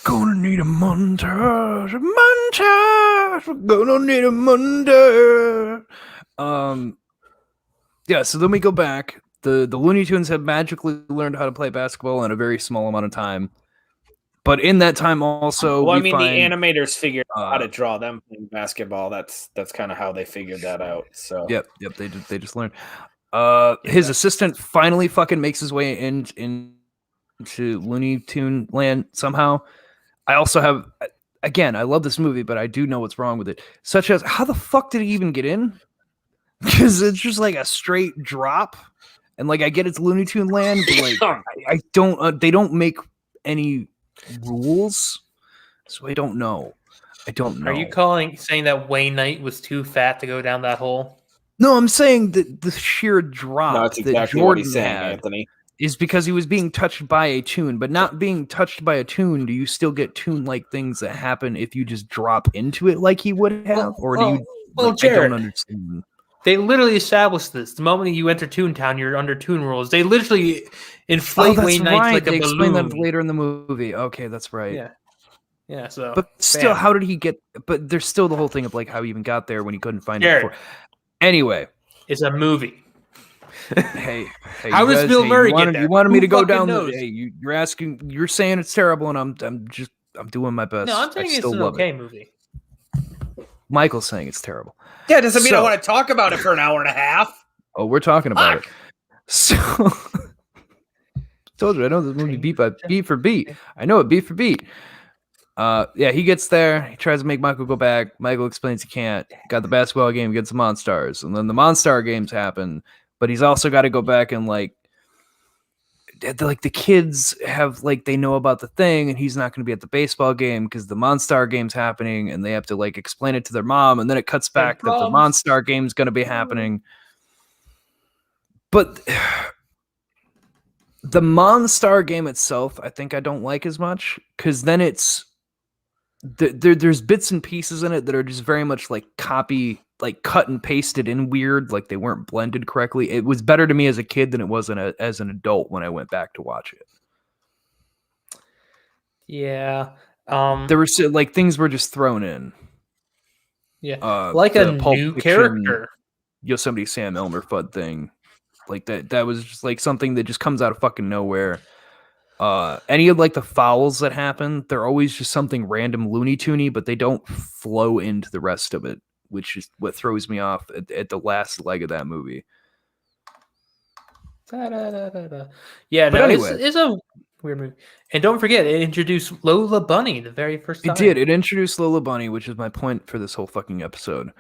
Gonna need a montage. Montage. We're gonna need a montage. Yeah. So then we go back. The Looney Tunes have magically learned how to play basketball in a very small amount of time. But in that time, also, Well, I we mean, find, the animators figured out how to draw them playing basketball. That's kind of how they figured that out. So Yep. They just learned. His assistant finally fucking makes his way into Looney Tune land somehow. I also have, again, I love this movie, but I do know what's wrong with it. Such as, how the fuck did he even get in? Because it's just like a straight drop, and like I get it's Looney Tune land, but like I don't. They don't make any rules, so I don't know. I don't know. Are you saying that Wayne Knight was too fat to go down that hole? No, I'm saying that the sheer drop no, that's that exactly Jordan what he's saying, had Anthony. is because he was being touched by a tune, but not being touched by a tune. Do you still get tune-like things that happen if you just drop into it like he would have, or do you? Well, Like, I Jared, don't understand. they literally established this. The moment you enter Toontown, you're under Toon rules. They literally inflate Wayne Knight like They a explain balloon. that later in the movie. Okay, that's right. Yeah. So, But still, bam. how did he get? But there's still the whole thing of like how he even got there when he couldn't find it Jared. before. Anyway, It's a movie. hey, How you does guys- Bill hey, Murray you get wanted, there? You wanted me Who to go fucking down. knows? You're saying it's terrible, and I'm doing my best. No, I'm saying I it's still an love okay it. movie. Michael's saying it's terrible. Yeah, doesn't mean I So- want to talk about it for an hour and a half. Oh, we're talking about it. So, told you I know this movie beat for beat. I know it beat for beat. Yeah, he gets there. He tries to make Michael go back. Michael explains he can't. Got the basketball game against the Monstars, and then the Monstar games happen. But he's also got to go back and like the kids have like they know about the thing, and he's not going to be at the baseball game because the Monstar game's happening, and they have to like explain it to their mom, and then it cuts back that the Monstar game's going to be happening. But The Monstar game itself, I think I don't like as much because then it's there's bits and pieces in it that are just very much like like cut and pasted in weird, like they weren't blended correctly. It was better to me as a kid than it was as an adult when I went back to watch it. Yeah. There were like things were just thrown in. Yeah. Like a the Pulp new Fiction, character. Yosemite Sam Elmer FUD thing. Like that was just like something that just comes out of fucking nowhere. Any of like the fouls that happen, they're always just something random Looney Toony, but they don't flow into the rest of it, which is what throws me off at the last leg of that movie. Yeah, but no, anyway, it's a weird movie. And don't forget, it introduced Lola Bunny the very first time. It did. It introduced Lola Bunny, which is my point for this whole fucking episode.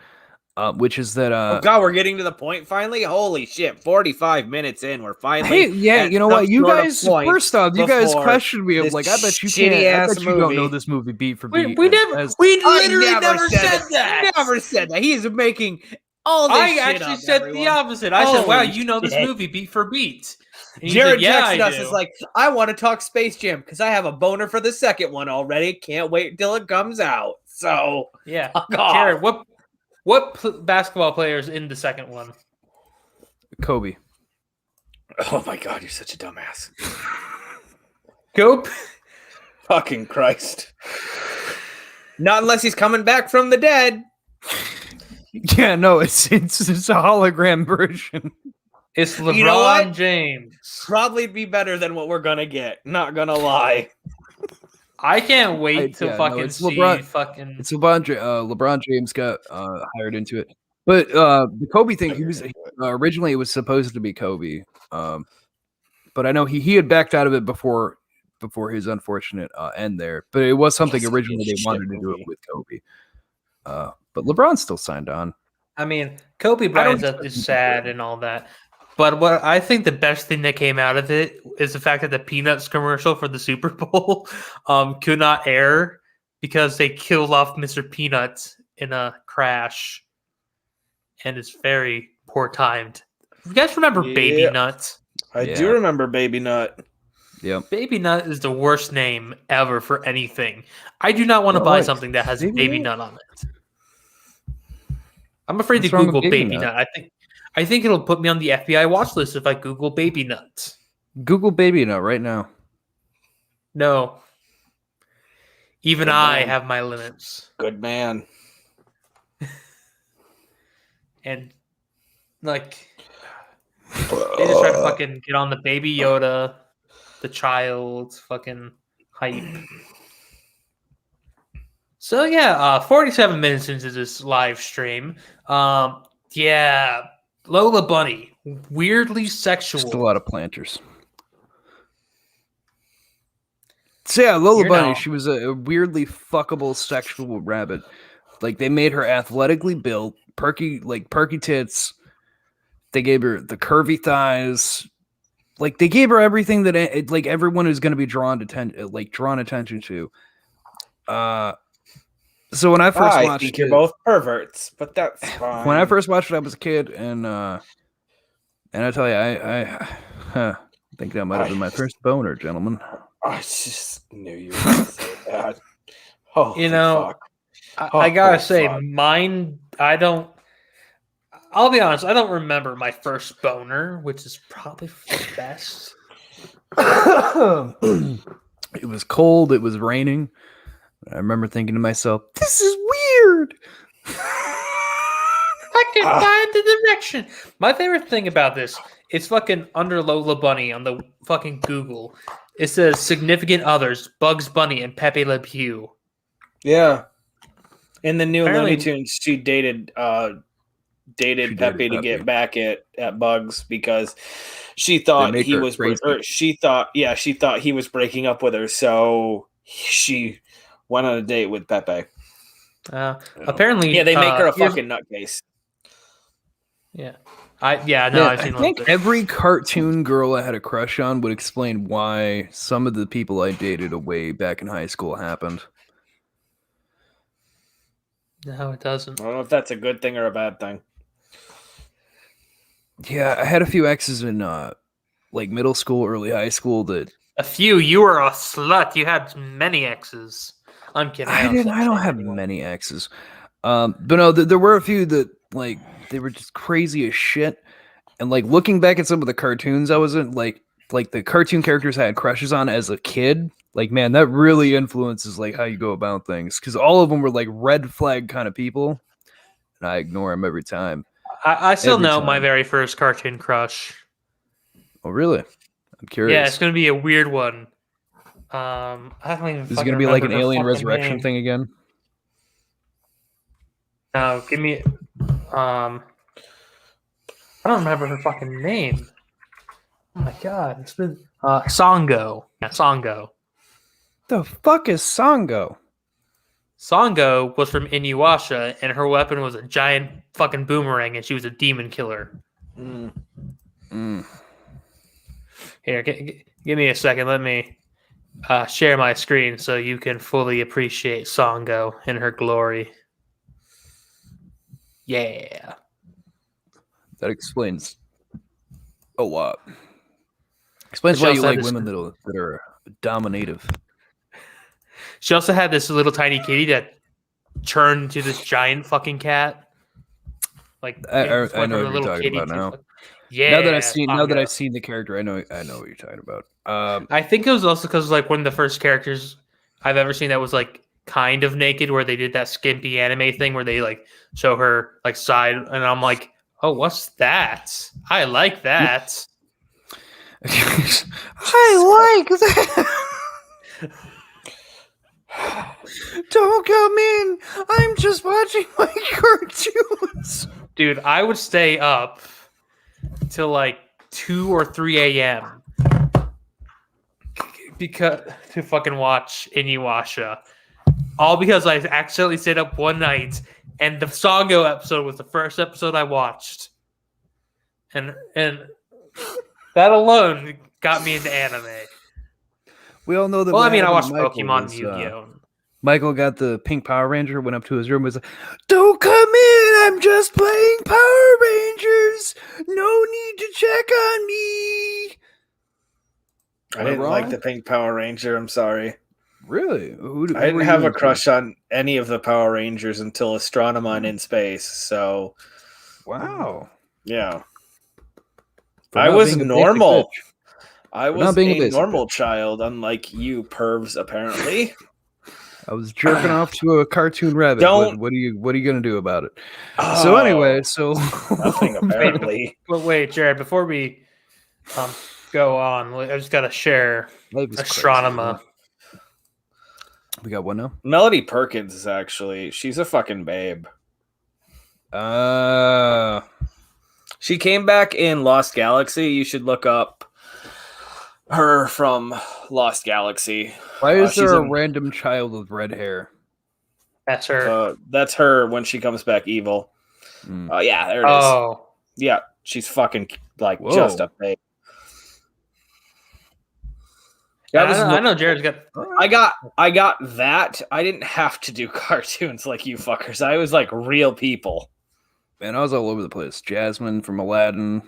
Which is that oh god, we're getting to the point finally. Holy shit! 45 minutes in, we're finally. Hey, yeah, you know what? You guys, first off, you guys questioned me of like, I bet you can't. I bet you don't know this movie beat for beat. We literally never said that. Never said that. He is making all this shit actually up, said everyone. the opposite. I said, "Wow, Holy you know this shit. movie beat for beat." And Jared said, yeah, texted us do. is like, I want to talk Space Jam because I have a boner for the second one already. Can't wait till it comes out. So yeah, God. Jared, what basketball players in the second one? Kobe. Oh my god, you're such a dumbass. Go, fucking Christ! Not unless he's coming back from the dead. Yeah, no, it's a hologram version. It's LeBron You know what? James. Probably be better than what we're gonna get. Not gonna lie. I can't wait to fucking it's see LeBron, fucking. It's LeBron James got hired into it, but the Kobe thing, he was originally it was supposed to be Kobe, but I know he had backed out of it before his unfortunate end there. But it was something originally they wanted to do it with Kobe, but LeBron still signed on. I mean, Kobe Bryant is sad and all that. But what I think the best thing that came out of it is the fact that the Peanuts commercial for the Super Bowl could not air because they killed off Mr. Peanut in a crash. And it's very poor timed. You guys remember Baby Nut? I do remember Baby Nut. Yep. Baby Nut is the worst name ever for anything. I do not want to buy something that has Baby Nut on it. I'm afraid to Google Baby Nut. I think it'll put me on the FBI watch list if I Google Baby Nut. Google Baby Nut right now. No. Even I have my limits. Good man. And like they just try to fucking get on the Baby Yoda, the child fucking hype. So yeah, 47 minutes into this live stream. Yeah, Lola Bunny, weirdly sexual. Just a lot of planters. So yeah, Lola Bunny, she was a weirdly fuckable sexual rabbit. Like they made her athletically built, perky tits. They gave her the curvy thighs. Like they gave her everything that like everyone is going to be drawn attention to. So when I first watched think you're both perverts, but that's fine. When I first watched it, I was a kid, and I tell you, I think that might have been my first boner, gentlemen. I just knew you were going to say that. Oh, you know, I gotta say, mine. I'll be honest. I don't remember my first boner, which is probably for the best. It was cold. It was raining. I remember thinking to myself, "This is weird." I can find the direction. My favorite thing about this is fucking under Lola Bunny on the fucking Google. It says significant others: Bugs Bunny and Pepe Le Pew. Yeah, in the new Looney Tunes, she dated Pepe to get back at Bugs because she thought he was she thought he was breaking up with her, so she went on a date with Pepe. Apparently, they make her a fucking nutcase. Yeah. I've seen. I think every cartoon girl I had a crush on would explain why some of the people I dated away back in high school happened. No, it doesn't. I don't know if that's a good thing or a bad thing. Yeah, I had a few exes in like middle school, early high school that A few. You were a slut. You had many exes. I'm kidding. I didn't. I don't have many exes. But no, there were a few that like they were just crazy as shit. And like looking back at some of the cartoons I was in, like the cartoon characters I had crushes on as a kid, like man, that really influences like how you go about things. Because all of them were like red flag kind of people, and I ignore them every time. I still Every know my time. very first cartoon crush. Oh really? I'm curious. Yeah, it's gonna be a weird one. I don't even. Is it fucking gonna be like an remember her alien fucking resurrection name. thing again? No, give me. I don't remember her fucking name. Oh my god, it's been Songo. Yeah, Songo. The fuck is Songo? Songo was from Inuyasha, and her weapon was a giant fucking boomerang, and she was a demon killer. Here, give me a second. Let me share my screen so you can fully appreciate Songo in her glory. Yeah. That explains a lot. Explains She why you also had like this- women that are dominative. She also had this little tiny kitty that turned into this giant fucking cat. Like I went know from a what you're talking about now. Yeah. Now that I've Songo. seen the character, I know what you're talking about. I think it was also because like one of the first characters I've ever seen that was like kind of naked, where they did that skimpy anime thing where they like show her like side, and I'm like, oh, what's that? I like that. I like that. Don't come in. I'm just watching my cartoons. Dude, I would stay up till like 2 or 3 a.m. because to fucking watch Inuyasha. All because I accidentally stayed up one night, and the Songo episode was the first episode I watched, and that alone got me into anime. We all know that. Well, what I mean, I happened watched to Mikeal Pokemon was, and Yu-Gi-Oh. Michael got the pink Power Ranger, went up to his room, was like, "Don't come in. I'm just playing Power Rangers. No need to check on me." I didn't like the Pink Power Ranger. I'm sorry. Really? Who I didn't were have you a into? crush on any of the Power Rangers until Astronomon in Space. So, Wow. yeah. For I not was being a basic normal. bitch. I not was being a a basic normal child, unlike you pervs, apparently. I was jerking off to a cartoon rabbit. Don't- What are you gonna do about it? Oh, So anyway, so nothing apparently. But wait, Jared, before we go on, I just gotta share Life is crazy, Astronema. man. We got one now. Melody Perkins is actually, she's a fucking babe. She came back in Lost Galaxy. You should look up her from Lost Galaxy. Why is she's there a in- random child with red hair? That's her. That's her when she comes back evil. Mm. Oh, yeah, there it is. Oh, Yeah, she's fucking like Whoa. just a babe. yeah, I know Jared's got. I got that. I didn't have to do cartoons like you fuckers. I was like real people. Man, I was all over the place. Jasmine from Aladdin.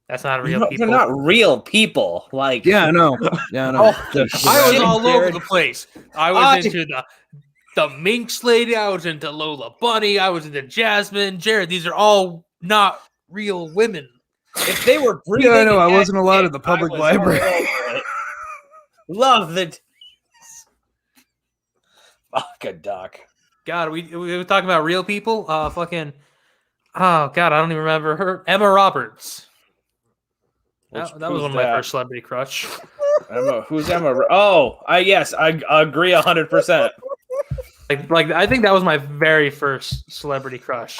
That's not real No, people. they're not real people. Like, Yeah, I know. Yeah, I know. I was Shit, all over Jared. the place. I was into the Minx lady. I was into Lola Bunny. I was into Jasmine. Jared, these are all not real women. if they were breathing, Yeah, I know. and I wasn't allowed acting, at the public I was library. all over it. Love the fuck a duck. God, we were talking about real people. Fucking. Oh God, I don't even remember her. Emma Roberts. That was Who's one of my that? first celebrity crush. Emma, who's Emma? Oh, yes, I agree 100%. Like I think that was my very first celebrity crush.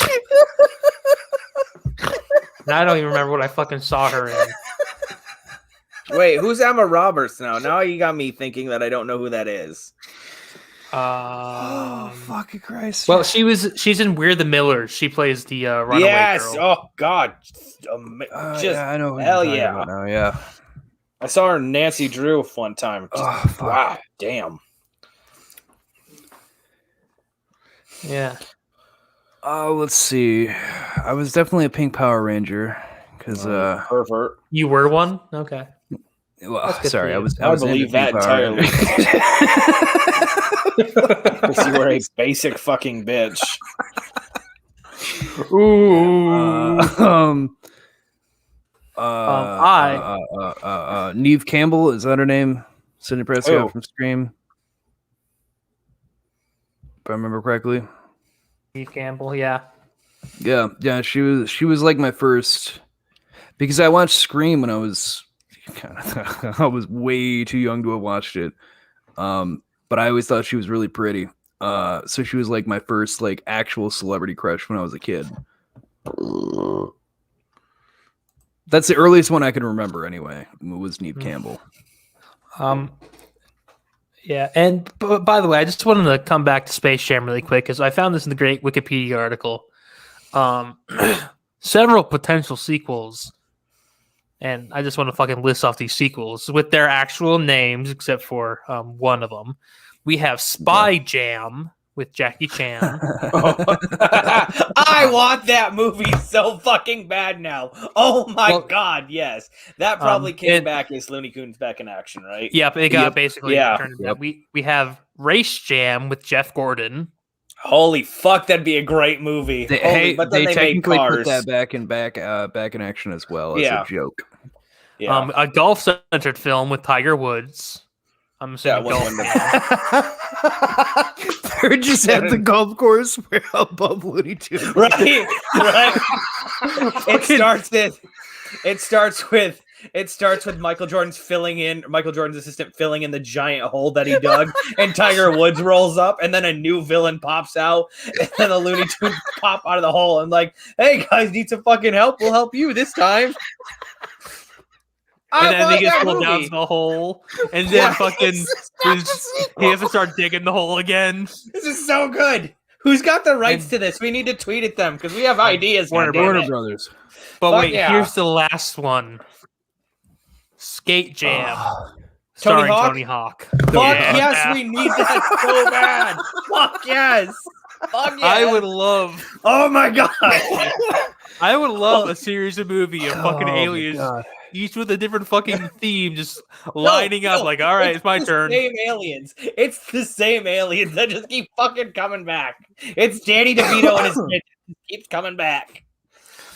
And I don't even remember what I fucking saw her in. Wait, who's Emma Roberts now? Now you got me thinking that I don't know who that is. Oh, fucking Christ. Well, she's in We're the Millers. She plays the runaway Yes. girl. Oh God. Just yeah, I know. Who hell you're talking yeah. about now, yeah. I saw her in Nancy Drew one time. Just, Oh, fuck. wow, damn. Yeah. Oh, let's see. I was definitely a pink Power Ranger Because Pervert. You were one? Okay. well, good sorry, for I you. was. I was believe into that P-Power. entirely. Because you were a basic fucking bitch. Neve Campbell, is that her name? Sidney Prescott Who? from Scream, if I remember correctly. Steve Campbell, yeah. Yeah, she was like my first, because I watched Scream when I was I was way too young to have watched it. But I always thought she was really pretty. So she was like my first like actual celebrity crush when I was a kid. That's the earliest one I can remember anyway. Was Neve Campbell. Yeah, and by the way, I just wanted to come back to Space Jam really quick because I found this in the great Wikipedia article. Several potential sequels, and I just want to fucking list off these sequels with their actual names, except for one of them. We have Spy Jam with Jackie Chan. I want that movie so fucking bad now. Oh my god, yes. That probably came back as Looney Tunes back in action, right? Yep, it got basically turned into Yep. that. We have Race Jam with Jeff Gordon. Holy fuck, that'd be a great movie. They made technically cars. put that back in action as well as a joke. Yeah. A golf-centered film with Tiger Woods. I'm assuming golf. They're just at the golf course above Looney Tunes. Right. It starts with Michael Jordan's assistant filling in the giant hole that he dug, and Tiger Woods rolls up, and then a new villain pops out, and then the Looney Tunes pop out of the hole and like, hey guys, need some fucking help? We'll help you this time. And then he gets pulled down to the hole, and then he has to start digging the hole again. This is so good. Who's got the rights to this? We need to tweet at them because we have ideas. Warner Brothers. But here's the last one. Skate Jam. Starring Tony Hawk. Fuck yes, we need that so bad. Fuck yes. Fuck yes. I would love. Oh my god. I would love a series of movie of fucking aliens, each with a different fucking theme, just lining up. Like, all right, it's my turn. Same aliens. It's the same aliens that just keep fucking coming back. It's Danny DeVito and his kid keeps coming back.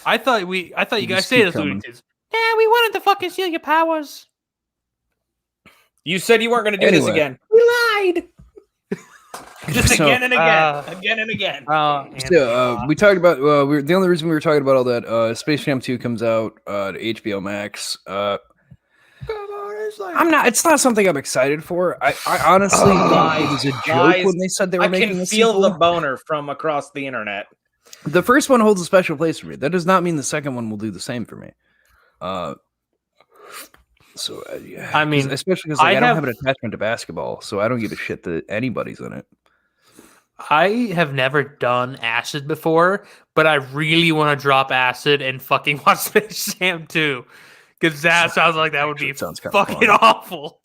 I thought you guys say this, Looney Tunes. Yeah, we wanted to fucking steal your powers. You said you weren't going to do this again. We lied. Just again and again. We talked about the only reason we were talking about all that. Space Jam 2 comes out to HBO Max. It's not something I'm excited for. I honestly thought it was a joke when they said they were making a sequel. I can feel the boner from across the internet. The first one holds a special place for me. That does not mean the second one will do the same for me. Yeah. I mean, especially because I don't have an attachment to basketball, so I don't give a shit that anybody's in it. I have never done acid before, but I really want to drop acid and fucking watch Space Jam 2, because that sounds like that would be fucking awful.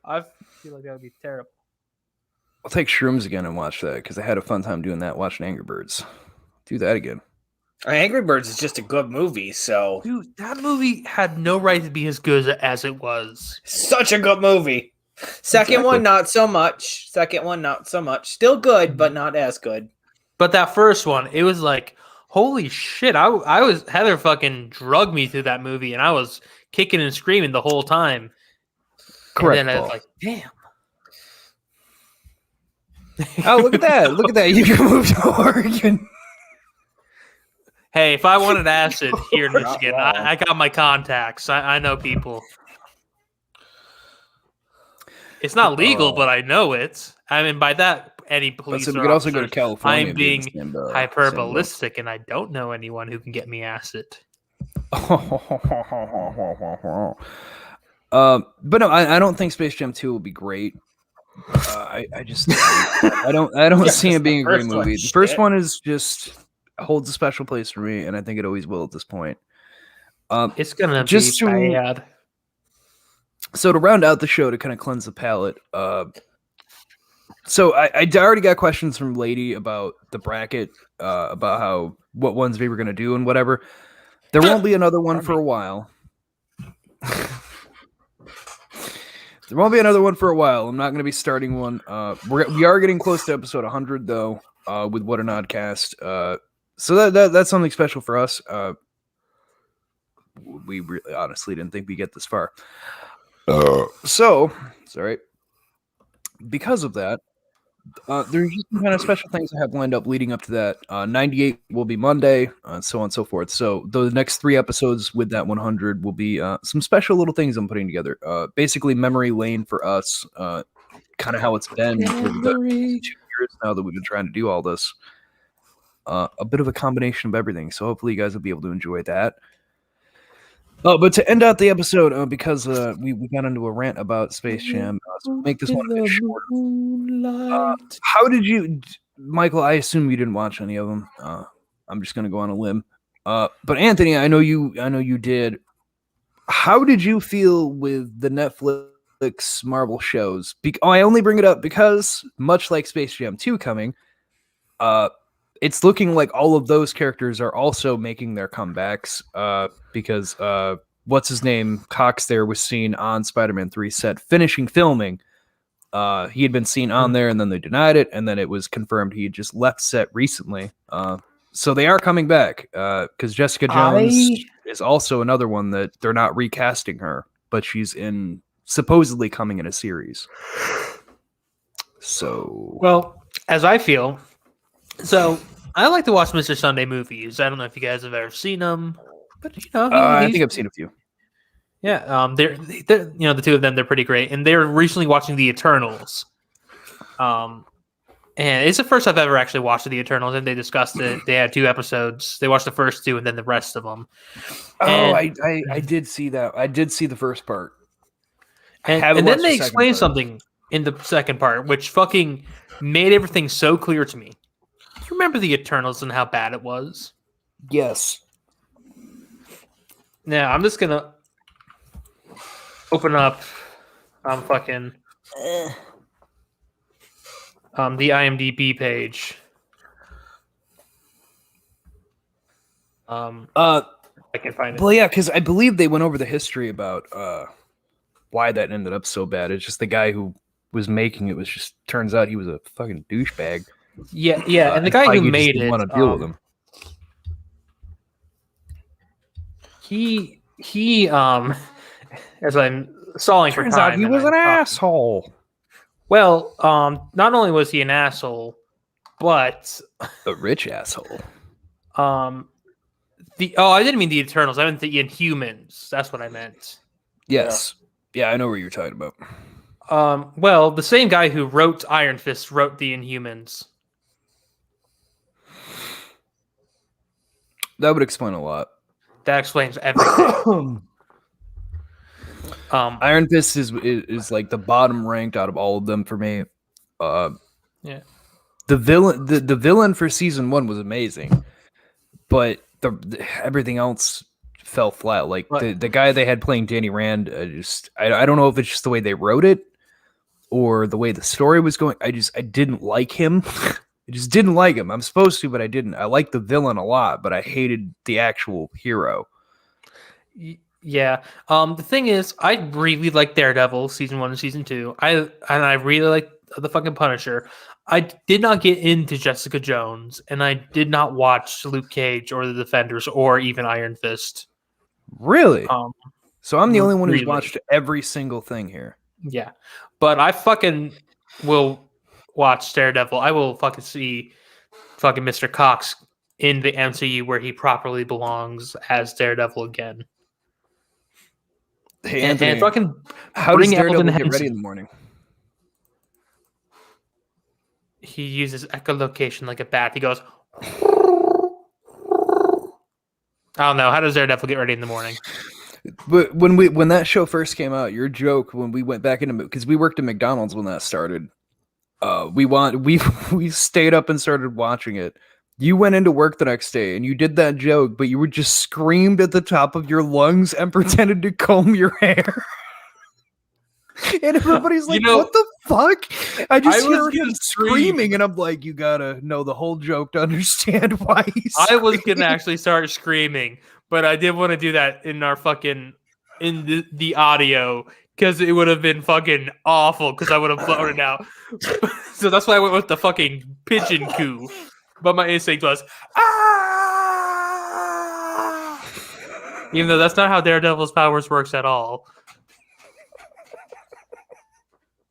I feel like that would be terrible. I'll take shrooms again and watch that, because I had a fun time doing that, watching Angry Birds. Do that again. Angry Birds is just a good movie, so... Dude, that movie had no right to be as good as it was. Such a good movie. Second one, not so much. Still good, but not as good. But that first one, it was like, holy shit. Heather fucking drugged me through that movie, and I was kicking and screaming the whole time. Correct. And then I was like, damn. Oh, look at that. You can move to Oregon. Hey, if I wanted acid here in Michigan, I got my contacts. I know people. It's not legal, but I know it. I mean, by that, any police. We could also go to California. I'm being hyperbolistic, and I don't know anyone who can get me acid. But no, I don't think Space Jam 2 will be great. I don't see it being a great movie. The first one is just holds a special place for me, and I think it always will at this point. It's gonna be bad. So to round out the show, to kind of cleanse the palate, so I already got questions from Lady about the bracket, about what ones we were going to do and whatever. There won't be another one for a while. There won't be another one for a while. I'm not going to be starting one. We are getting close to episode 100 though, with What an Oddcast. So that's something special for us. We really honestly didn't think we'd get this far. So sorry. Because of that, there's just some kind of special things I have lined up leading up to that. 98 will be Monday, so on and so forth. So the next 3 episodes with that 100 will be some special little things I'm putting together. Basically, memory lane for us, kind of how it's been for the 2 years now that we've been trying to do all this. A bit of a combination of everything. So hopefully you guys will be able to enjoy that. But to end out the episode, because we got into a rant about Space Jam, so we'll make this one a bit shorter. How did you, Michael? I assume you didn't watch any of them. I'm just gonna go on a limb. But Anthony, I know you did. How did you feel with the Netflix Marvel shows? I only bring it up because, much like Space Jam 2 coming, it's looking like all of those characters are also making their comebacks. Because what's his name? Cox there was seen on Spider-Man 3 set finishing filming. He had been seen on there and then they denied it, and then it was confirmed he had just left set recently. So they are coming back because Jessica Jones is also another one that they're not recasting her, but she's supposedly coming in a series. So, well, as I feel, so I like to watch Mr. Sunday movies. I don't know if you guys have ever seen them, but I think I've seen a few. Yeah, they're the two of them, they're pretty great, and they're recently watching The Eternals. And it's the first I've ever actually watched The Eternals, and they discussed it. They had 2 episodes. They watched the first 2 and then the rest of them. I did see that. I did see the first part. And then they explained something in the second part, which fucking made everything so clear to me. You remember The Eternals and how bad it was? Yes. Now, I'm just going to open up the IMDb page. I can find it. Well, yeah, because I believe they went over the history about why that ended up so bad. It's just the guy who was making it was just turns out he was a fucking douchebag. Yeah, and the guy who made it want to deal with him. He as I'm stalling for time. Turns out he was an asshole. Well, not only was he an asshole, but a rich asshole. I didn't mean the Eternals. I meant the Inhumans. That's what I meant. Yes. Yeah, I know what you're talking about. Well, the same guy who wrote Iron Fist wrote the Inhumans. That would explain a lot. That explains everything. Iron Fist is like the bottom ranked out of all of them for me. Yeah. The villain for season 1 was amazing, but everything else fell flat. Like the guy they had playing Danny Rand, I don't know if it's just the way they wrote it or the way the story was going. I didn't like him. I just didn't like him. I'm supposed to, but I didn't. I liked the villain a lot, but I hated the actual hero. Yeah. The thing is, I really like Daredevil season 1 and season 2. I really like the fucking Punisher. I did not get into Jessica Jones, and I did not watch Luke Cage or the Defenders or even Iron Fist. Really? So I'm the only one who's really watched every single thing here. Yeah, but I fucking will watch Daredevil. I will fucking see fucking Mr. Cox in the MCU where he properly belongs as Daredevil again. Hey, Anthony, and fucking how does Daredevil get ready in the morning? He uses echolocation like a bat. He goes, I don't know. How does Daredevil get ready in the morning? But when that show first came out, your joke when we went back into, because we worked at McDonald's when that started, we stayed up and started watching it. You went into work the next day and you did that joke, but you would just screamed at the top of your lungs and pretended to comb your hair. And everybody's like, what the fuck? I heard him screaming, and I'm like, you gotta know the whole joke to understand why he's I was gonna actually start screaming, but I did want to do that in our fucking in the audio because it would have been fucking awful because I would have blown it out. So that's why I went with the fucking pigeon coo. But my instinct was even though that's not how Daredevil's powers works at all.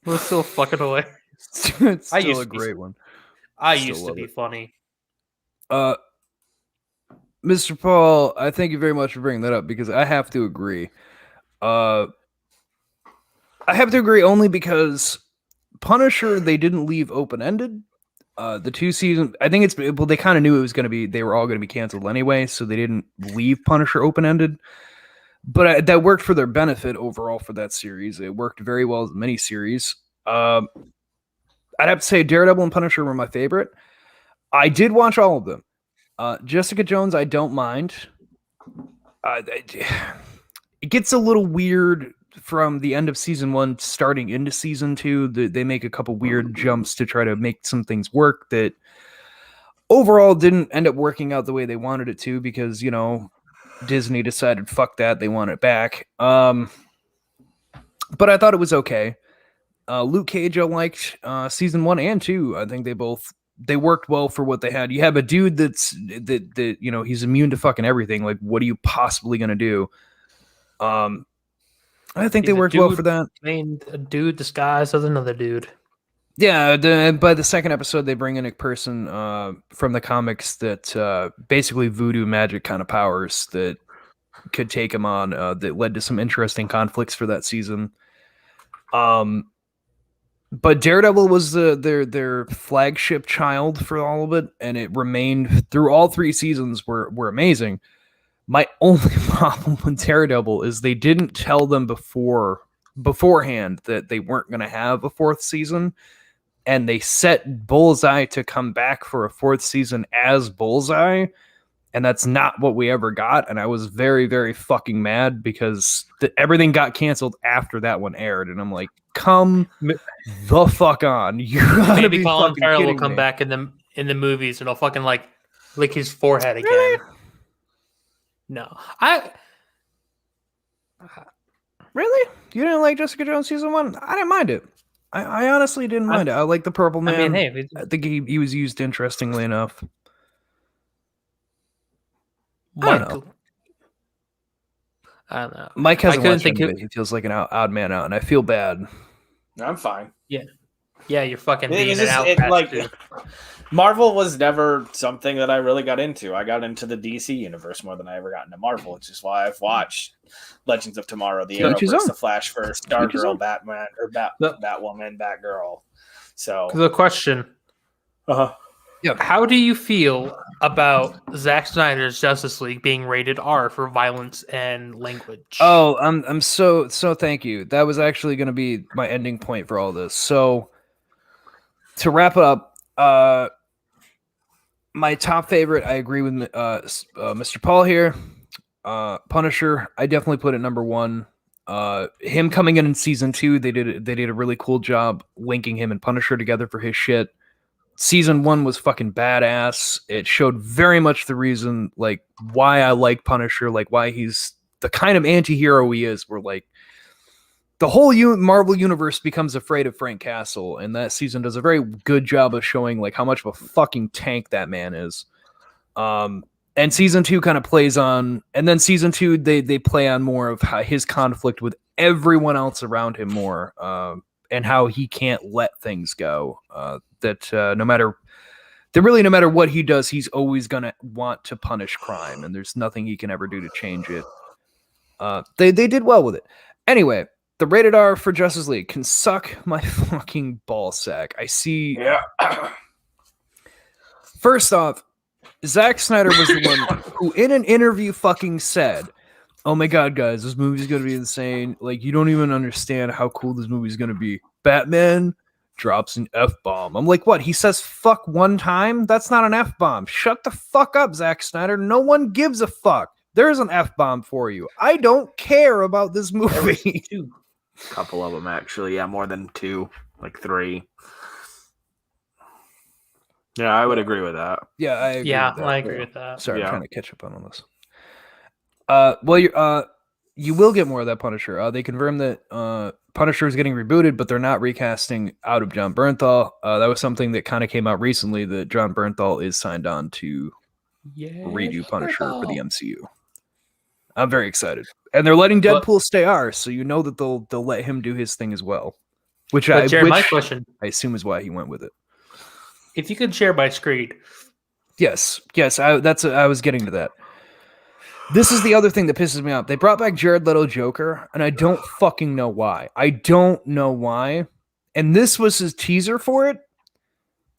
It was so fucking hilarious. It's I still used a to be- great one. I Still used to love be it. funny. Mr. Paul, I thank you very much for bringing that up because I have to agree. I have to agree only because Punisher, they didn't leave open-ended. The 2 seasons, I think they kind of knew it was going to be, they were all going to be canceled anyway, so they didn't leave Punisher open-ended. But that worked for their benefit overall for that series. It worked very well as a miniseries. I'd have to say Daredevil and Punisher were my favorite. I did watch all of them. Jessica Jones, I don't mind. It gets a little weird from the end of season 1 starting into season 2. They make a couple weird jumps to try to make some things work that overall didn't end up working out the way they wanted it to because, Disney decided, fuck that, they want it back. But I thought it was okay. Luke Cage, I liked season 1 and 2. I think they worked well for what they had. You have a dude that he's immune to fucking everything. Like, what are you possibly gonna do? I think they worked well for that. I mean, a dude disguised as another dude. Yeah, by the second episode, they bring in a person from the comics that basically voodoo magic kind of powers that could take him on. That led to some interesting conflicts for that season. But Daredevil was their flagship child for all of it, and it remained through all 3 seasons were amazing. My only problem with Daredevil is they didn't tell them beforehand that they weren't going to have a 4th season, and they set Bullseye to come back for a 4th season as Bullseye, and that's not what we ever got, and I was very, very fucking mad because everything got canceled after that one aired, and I'm like, come the fuck on. You're gonna Maybe be Colin fucking Farrell will kidding come me. back in the movies and he'll fucking like lick his forehead again. Really? No. Really? You didn't like Jessica Jones season 1? I didn't mind it. I honestly didn't mind it. I like the Purple Man. I mean, hey, I think he was used interestingly enough. Mike, I don't know. I don't know. Mike hasn't couldn't watched think any of it. He feels like an odd man out, and I feel bad. I'm fine. Yeah, you're fucking being It's an just, outcast. Dude. Marvel was never something that I really got into. I got into the DC universe more than I ever got into Marvel, which is why I've watched Legends of Tomorrow, the Arrowverse, the Flash first, Stargirl, Batman, or Batwoman, Batgirl. So The question: Yeah. How do you feel about Zack Snyder's Justice League being rated R for violence and language? Oh, I'm so thank you. That was actually going to be my ending point for all this. So to wrap it up, my top favorite, I agree with Mr. Paul here. Punisher, I definitely put it number 1. Him coming in season 2, they did a really cool job linking him and Punisher together for his shit. Season 1 was fucking badass. It showed very much the reason, like, why I like Punisher, like why he's the kind of anti-hero he is, where like the whole Marvel universe becomes afraid of Frank Castle, and that season does a very good job of showing like how much of a fucking tank that man is. And season 2 kind of plays on, and then season 2 they play on more of how his conflict with everyone else around him more, and how he can't let things go. No matter what he does, he's always gonna want to punish crime, and there's nothing he can ever do to change it. They did well with it. Anyway, the rated R for Justice League can suck my fucking ball sack. I see. yeah, First off, Zack Snyder was the one who, in an interview, fucking said, "Oh my god, guys, this movie's gonna be insane. Like, you don't even understand how cool this movie's gonna be. Batman drops an F-bomb." I'm like, what? He says fuck one time? That's not an F-bomb. Shut the fuck up, Zack Snyder. No one gives a fuck. There's an F-bomb for you. I don't care about this movie. A couple of them, actually. Yeah, more than 2, like 3. Yeah, I would agree with that. Yeah, I agree with that. I agree with that. Sorry, Yeah. I'm trying to catch up on all this. You will get more of that Punisher. They confirmed that Punisher is getting rebooted, but they're not recasting out of John Bernthal. That was something that kind of came out recently, that John Bernthal is signed on to redo Punisher for the MCU. I'm very excited. And they're letting Deadpool stay ours, so you know that they'll let him do his thing as well. Jared, my question, I assume is why he went with it. if you could share my screen. Yes, I was getting to that. This is the other thing that pisses me off. They brought back Jared Leto Joker, and I don't fucking know why. And this was his teaser for it.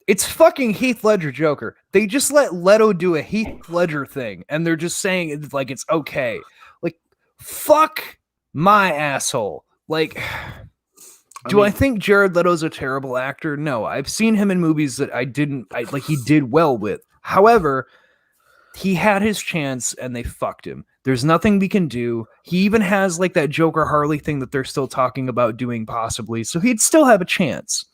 It's fucking Heath Ledger Joker. They just let Leto do a Heath Ledger thing, and they're just saying it like it's okay. Like, fuck my asshole. Like, I think Jared Leto's a terrible actor? No. I've seen him in movies that he did well with. However, he had his chance and they fucked him. There's nothing we can do. He even has like that Joker Harley thing that they're still talking about doing possibly, so he'd still have a chance.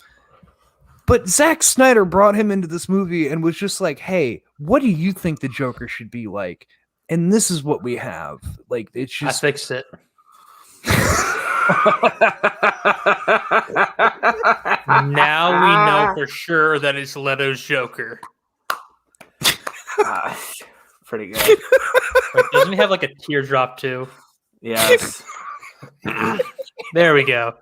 But Zack Snyder brought him into this movie and was just like, hey, what do you think the Joker should be like? And this is what we have. Like, it's just... I fixed it. Now we know for sure that it's Leto's Joker. Pretty good. Wait, doesn't he have like a teardrop too? Yes. There we go.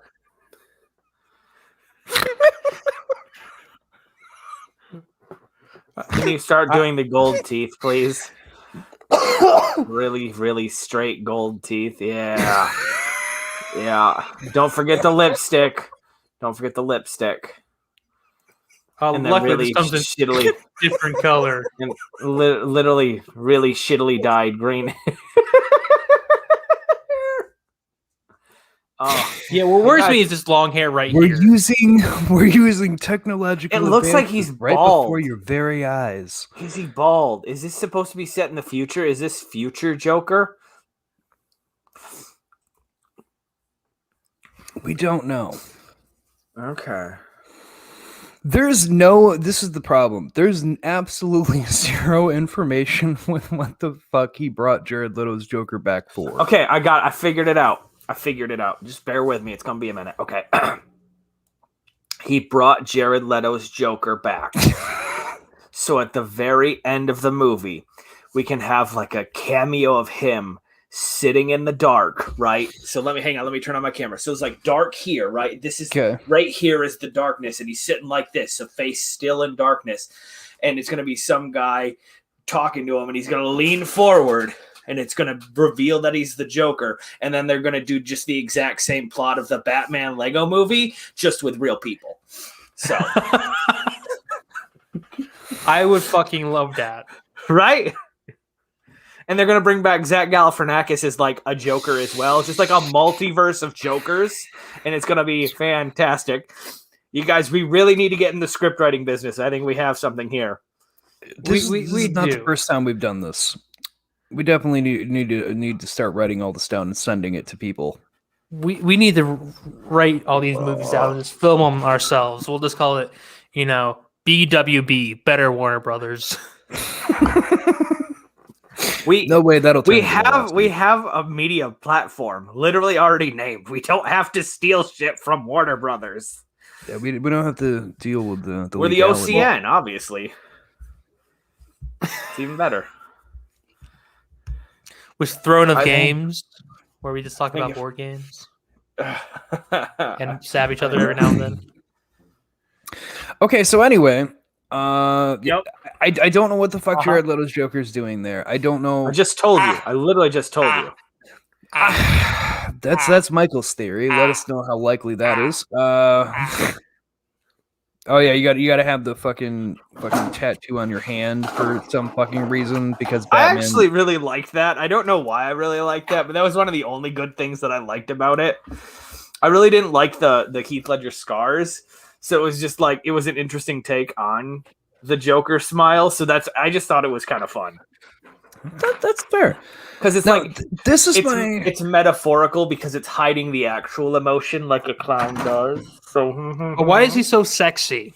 Can you start doing the gold teeth, please? Really, really straight gold teeth. Yeah. Yeah. Don't forget the lipstick. And then luckily really this comes in shittily, different color. and literally really shittily dyed green. Oh, Yeah, what worries me is this long hair right We're here. using technological. It looks like he's right bald. before your very eyes. is he bald? Is this supposed to be set in the future? Is this future Joker? We don't know. Okay. This is the problem. There's absolutely zero information with what the fuck he brought Jared Leto's Joker back for. Okay, I figured it out. Just bear with me. It's going to be a minute. Okay. He brought Jared Leto's Joker back. So at the very end of the movie, we can have like a cameo of him sitting in the dark, right? So let me turn on my camera. So it's like dark here, right? This is right here is the darkness, and he's sitting like this, so face still in darkness. And it's going to be some guy talking to him, and he's going to lean forward, and it's going to reveal that he's the Joker. And then they're going to do just the exact same plot of the Batman Lego movie, just with real people. So I would fucking love that. right? And they're going to bring back Zach Galifianakis as like a Joker as well. It's just like a multiverse of Jokers. And it's going to be fantastic. You guys, we really need to get in the script writing business. I think we have something here. This is not the first time we've done this. We definitely need to start writing all this down and sending it to people. We need to write all these movies out and just film them ourselves. We'll just call it, BWB, Better Warner Brothers. No way that'll turn we have a media platform literally already named. We don't have to steal shit from Warner Brothers. Yeah, we don't have to deal with the We're the legality. OCN, obviously. It's even better. With Throne of Games, where we just talk about board games and stab each other every now and then. Okay, so anyway, Yep. I don't know what the fuck Jared Leto's Joker's doing there. I don't know. I just told you. I literally just told you. That's Michael's theory. Let us know how likely that is. Oh yeah, you got to have the fucking tattoo on your hand for some fucking reason because Batman. I actually really liked that. I don't know why I really liked that, but that was one of the only good things that I liked about it. I really didn't like the Heath Ledger scars, so it was just like it was an interesting take on the Joker smile. So I just thought it was kind of fun. That's fair. Because it's now, like it's metaphorical because it's hiding the actual emotion like a clown does. So But why is he so sexy?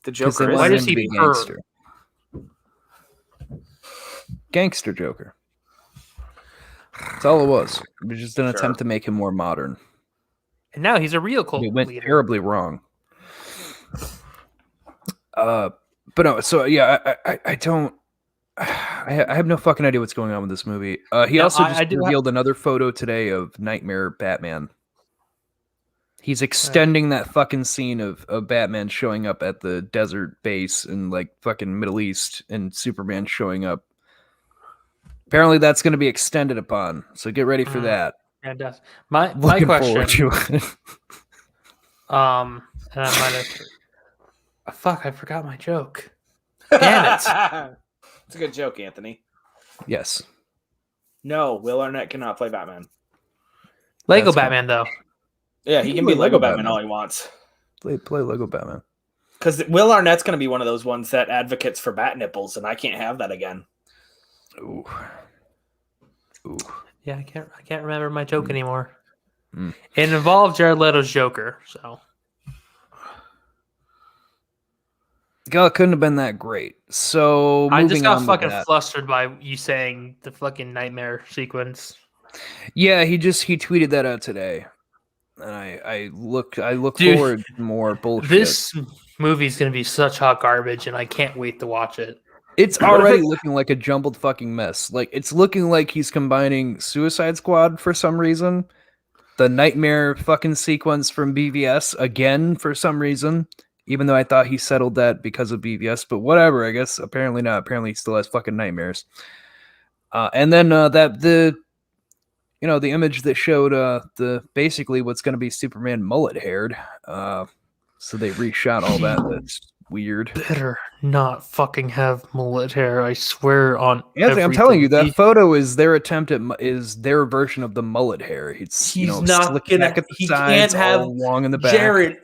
The Joker Why does he be purr? gangster? Gangster Joker. That's all it was. It was just an attempt to make him more modern. And now he's a real cult It went leader. terribly wrong. But no, so yeah, I don't. I have no fucking idea what's going on with this movie. He also just revealed another photo today of Nightmare Batman. He's extending that fucking scene of Batman showing up at the desert base in like fucking Middle East and Superman showing up. Apparently that's going to be extended upon. So get ready for that. Yeah, it does. My Looking question. forward to it. And I might have. Fuck! I forgot my joke. Damn it! It's a good joke, Anthony. Yes. No, Will Arnett cannot play Batman. Lego That's Batman though. Yeah, he can be Lego Batman all he wants. Play Lego Batman. Because Will Arnett's going to be one of those ones that advocates for bat nipples, and I can't have that again. Ooh. Yeah, I can't remember my joke anymore. Mm. It involved Jared Leto's Joker, so. God, it couldn't have been that great. So I just moving got on fucking to that. flustered by you saying the fucking nightmare sequence. Yeah, he tweeted that out today, and I look Dude, forward to more bullshit. This movie's gonna be such hot garbage, and I can't wait to watch it. It's already looking like a jumbled fucking mess. Like it's looking like he's combining Suicide Squad for some reason, the nightmare fucking sequence from BVS again for some reason. Even though I thought he settled that because of BVS, but whatever. I guess apparently not. Apparently he still has fucking nightmares. And then the image that showed the basically what's going to be Superman mullet haired. So they reshot all that. That's weird. Better not fucking have mullet hair. I swear on. Anthony, I'm telling you, that photo is their attempt at is their version of the mullet hair. He's not slick gonna. back at the He sides, can't have all long in the back. Jared.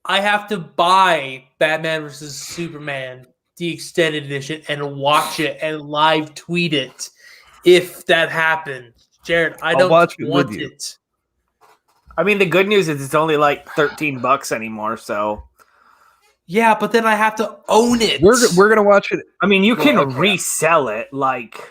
I have to buy Batman vs. Superman, the extended edition, and watch it and live tweet it if that happens. Jared, I don't want it. I mean, the good news is it's only like $13 anymore, so. Yeah, but then I have to own it. We're gonna watch it. I mean, you can resell it, like.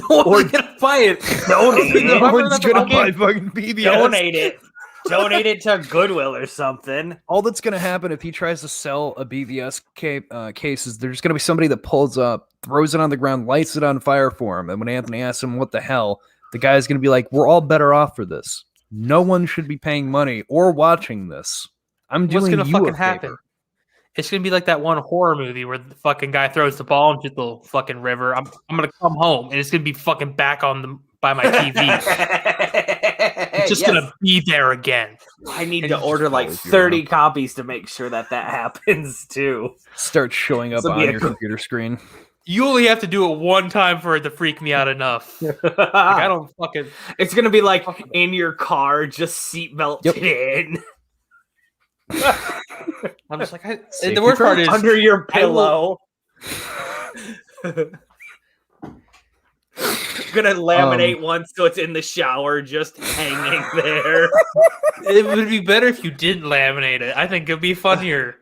No one's gonna buy it. Donate it. No one's gonna buy fucking BBS. Donate it. Donate it to Goodwill or something. All that's going to happen if he tries to sell a BVS case is there's going to be somebody that pulls up, throws it on the ground, lights it on fire for him. And when Anthony asks him what the hell, the guy's going to be like, we're all better off for this. No one should be paying money or watching this. I'm doing What's you gonna fucking a happen? favor. It's gonna be like that one horror movie where the fucking guy throws the ball into the fucking river. I'm gonna come home and it's gonna be fucking back by my TV. It's just gonna be there again. I need to order like 30 copies to make sure that happens too. Start showing up on your computer screen. You only have to do it one time for it to freak me out enough. Like, I don't fucking. It's gonna be like in your car, just seatbelted in. I'm just like, the worst part is under your pillow. Gonna laminate one so it's in the shower, just hanging there. It would be better if you didn't laminate it. I think it'd be funnier.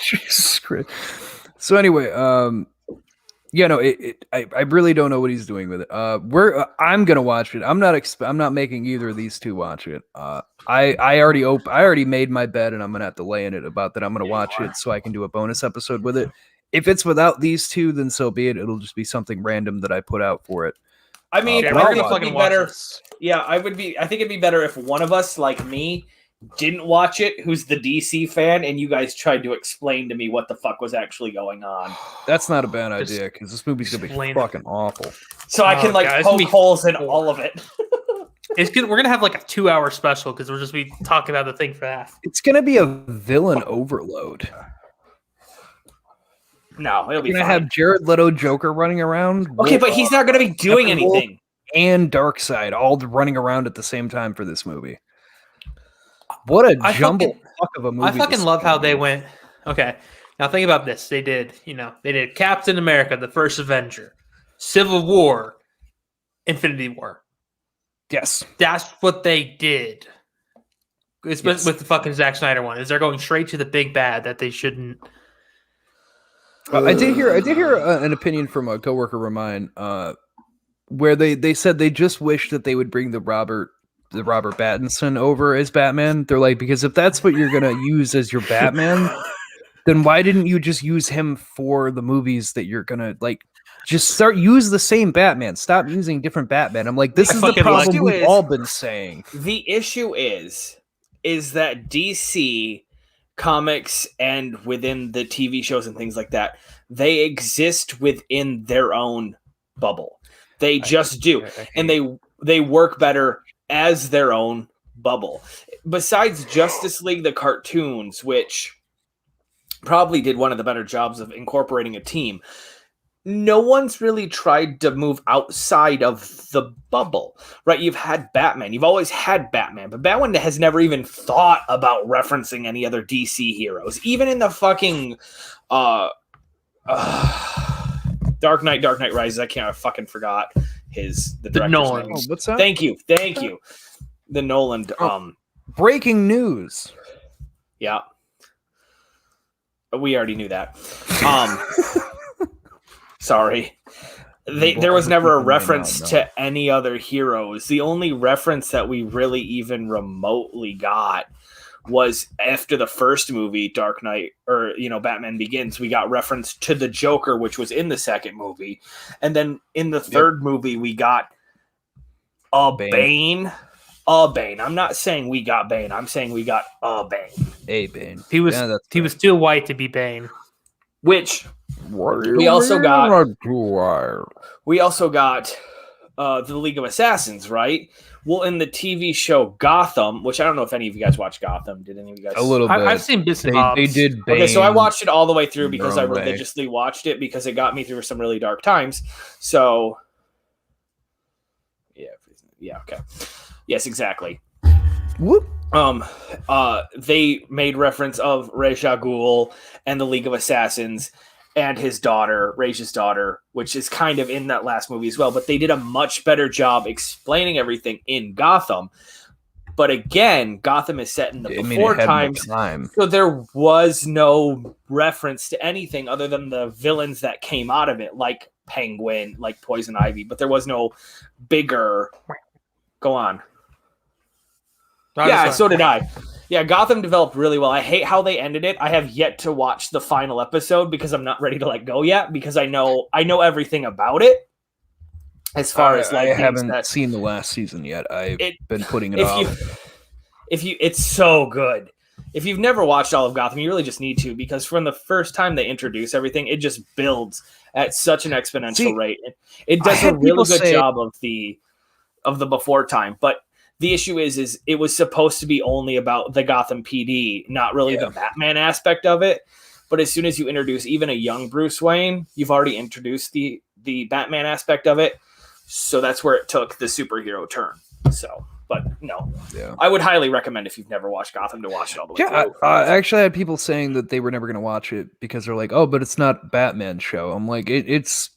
Jesus Christ. So anyway, I really don't know what he's doing with it. I'm gonna watch it. I'm not making either of these two watch it. I already made my bed, and I'm gonna have to lay in it about that. I'm gonna watch it so I can do a bonus episode with it. If it's without these two, then so be it. It'll just be something random that I put out for it. I mean, I I think think it'd be better. Yeah, I think it'd be better if one of us, like me, didn't watch it, who's the DC fan, and you guys tried to explain to me what the fuck was actually going on. That's not a bad idea, because this movie's gonna be fucking awful. So I can poke holes in all of it. It's good. We're gonna have like a 2-hour special because we're just be talking about the thing for that. It's gonna be a villain overload. No, it'll be You're gonna fine. have Jared Leto Joker running around. Okay, but he's not gonna be doing anything. And Darkseid all running around at the same time for this movie. What a jumble fuck of a movie! I fucking love how they went. Okay, now think about this. They did Captain America, the First Avenger, Civil War, Infinity War. Yes, that's what they did. With the fucking Zack Snyder one, is they're going straight to the big bad that they shouldn't. I did hear an opinion from a coworker of mine, where they said they just wish that they would bring the Robert Pattinson over as Batman. They're like, because if that's what you're gonna use as your Batman, then why didn't you just use him for the movies that you're gonna like? Just use the same Batman. Stop using different Batman. I'm like, this is the problem we've all been saying. The issue is that DC comics and within the TV shows and things like that, they exist within their own bubble. They just do. And they work better as their own bubble. Besides Justice League, the cartoons, which probably did one of the better jobs of incorporating a team, no one's really tried to move outside of the bubble, right? You've had Batman. You've always had Batman, but Batman has never even thought about referencing any other DC heroes. Even in the fucking Dark Knight Rises, I fucking forgot the director's Nolan. name. Oh, what's that? Thank you. The Nolan. Breaking news. Yeah. We already knew that. Sorry. There was never a reference to any other heroes. The only reference that we really even remotely got was after the first movie, Dark Knight, or Batman Begins. We got reference to the Joker, which was in the second movie, and then in the third movie, we got Bane. Bane. I'm not saying we got Bane. I'm saying we got Bane. A Bane. He was too white to be Bane. Which we also got the League of Assassins, right? Well, in the TV show Gotham, which I don't know if any of you guys watched Gotham. Did any of you guys? A little bit. I've seen bits and bobs. They did Bane. Okay, so I watched it all the way through because I religiously watched it because it got me through some really dark times. So, yeah, okay. Yes, exactly. Whoop. They made reference of Ra's al Ghul and the League of Assassins and his daughter, Ra's daughter, which is kind of in that last movie as well. But they did a much better job explaining everything in Gotham. But again, Gotham is set in the before times, so there was no reference to anything other than the villains that came out of it, like Penguin, like Poison Ivy. But there was no bigger. Go on. Yeah, so did I. Yeah, Gotham developed really well. I hate how they ended it. I have yet to watch the final episode because I'm not ready to let go yet because I know everything about it. As far as I haven't seen the last season yet. I've been putting it off. It's so good. If you've never watched all of Gotham, you really just need to because from the first time they introduce everything, it just builds at such an exponential rate. It does a really good job of the before time, but the issue is it was supposed to be only about the Gotham PD, not really the Batman aspect of it. But as soon as you introduce even a young Bruce Wayne, you've already introduced the Batman aspect of it. So that's where it took the superhero turn. So, but no, I would highly recommend if you've never watched Gotham to watch it all the way through. I actually had people saying that they were never going to watch it because they're like, oh, but it's not Batman show. I'm like, it's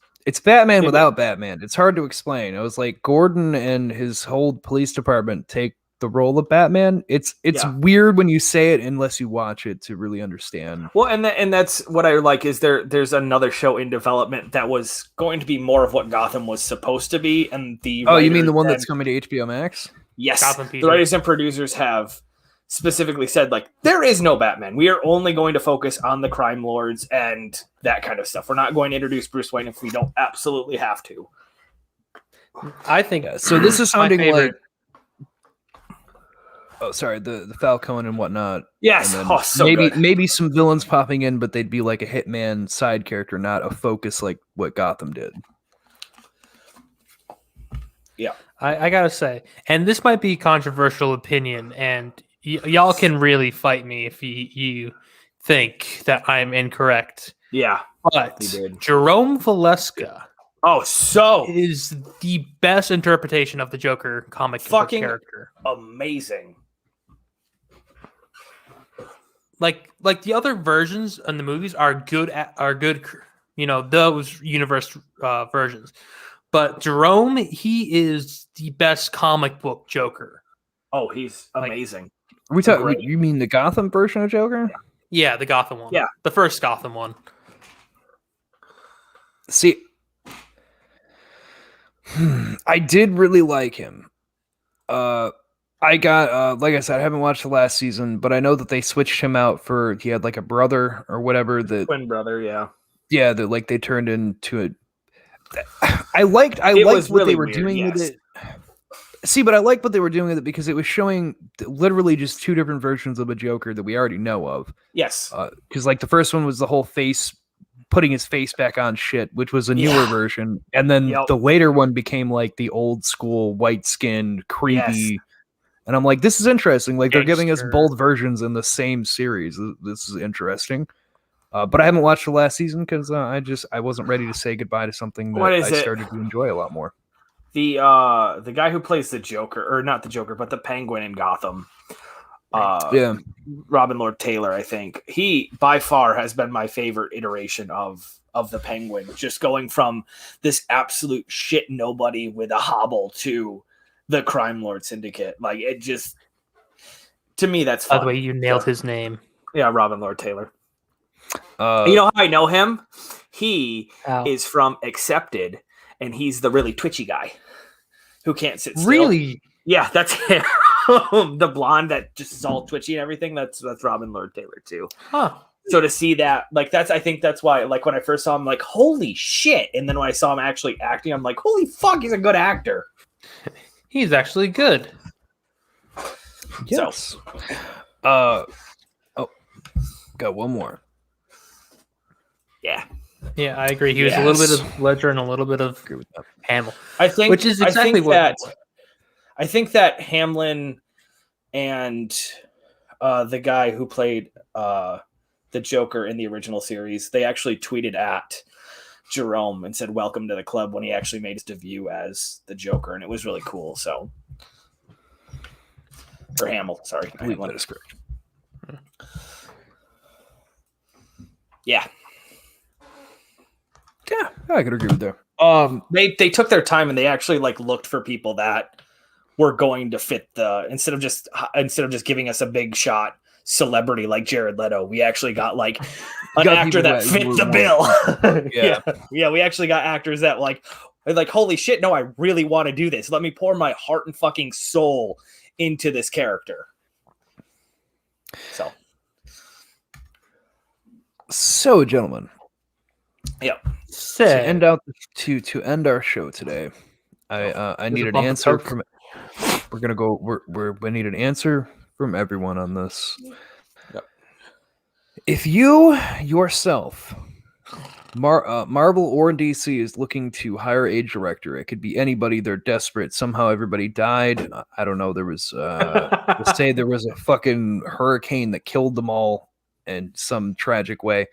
Batman without Batman. It's hard to explain. It was like Gordon and his whole police department take the role of Batman. It's weird when you say it unless you watch it to really understand. Well, and that's what I like is there's another show in development that was going to be more of what Gotham was supposed to be, and you mean the one that's coming to HBO Max? Yes, the writers and producers have specifically said like there is no Batman. We are only going to focus on the crime lords and that kind of stuff. We're not going to introduce Bruce Wayne if we don't absolutely have to. I think so. This is sounding like the Falcone and whatnot. Yes, maybe some villains popping in, but they'd be like a hitman side character, not a focus like what Gotham did. Yeah, I gotta say, and this might be controversial opinion, and y'all can really fight me if you think that I'm incorrect. Yeah, but Jerome Valeska is the best interpretation of the Joker comic fucking character. Amazing. Like the other versions in the movies are good, those universe versions. But Jerome, he is the best comic book Joker. Oh, he's amazing. Are we talking? You mean the Gotham version of Joker? Yeah, the Gotham one. Yeah, the first Gotham one. See, I did really like him. I got like I said, I haven't watched the last season, but I know that they switched him out for he had like a brother or whatever that Twin brother, yeah. yeah, that like they turned into a I liked It was what really they were weird, doing with yes. it. See, but I like what they were doing with it because it was showing literally just two different versions of a Joker that we already know of. Yes. Because like the first one was the whole face putting his face back on shit, which was a newer version, and then Yep. the later one became like the old school white skinned creepy. And I'm like, this is interesting. Like they're giving us Gangster. both versions in the same series. This is interesting. But I haven't watched the last season because I wasn't ready to say goodbye to something that What is I it? started to enjoy a lot more. The guy who plays the Joker, or not the Joker, but the Penguin in Gotham. Yeah. Robin Lord Taylor, I think. He by far has been my favorite iteration of the Penguin. Just going from this absolute shit nobody with a hobble to the crime lord syndicate. Like it just to me that's fun. By the way, you nailed his name. Yeah, Robin Lord Taylor. Uh, You know how I know him? He How? is from Accepted, and he's the really twitchy guy who can't sit still. Really? Yeah, that's him. The blonde that just is all twitchy and everything. That's Robin Lord Taylor too. Huh. So to see that, like I think that's why, like when I first saw him, like holy shit, and then when I saw him actually acting, I'm like, holy fuck, he's a good actor. He's actually good. yes. Got one more. Yeah, Yeah, I agree. He was a little bit of Ledger and a little bit of Hamill. I think, Which is exactly I think that Hamlin and the guy who played the Joker in the original series, they actually tweeted at Jerome and said welcome to the club when he actually made his debut as the Joker, and it was really cool. So or Hamill, sorry. I believe that is correct. Yeah. Yeah, I could agree with that. They took their time and they actually like looked for people that were going to fit the instead of just giving us a big shot celebrity like Jared Leto, we actually got like an actor that fit the bill. Yeah, we actually got actors that like holy shit, no, I really want to do this. Let me pour my heart and fucking soul into this character. So, gentlemen, yeah. To end our show today, I need an answer from. We're gonna go. We need an answer from everyone on this. Yep. If you yourself, Marvel or DC, is looking to hire a director, it could be anybody. They're desperate. Somehow everybody died. I don't know. There was let's say there was a fucking hurricane that killed them all in some tragic way.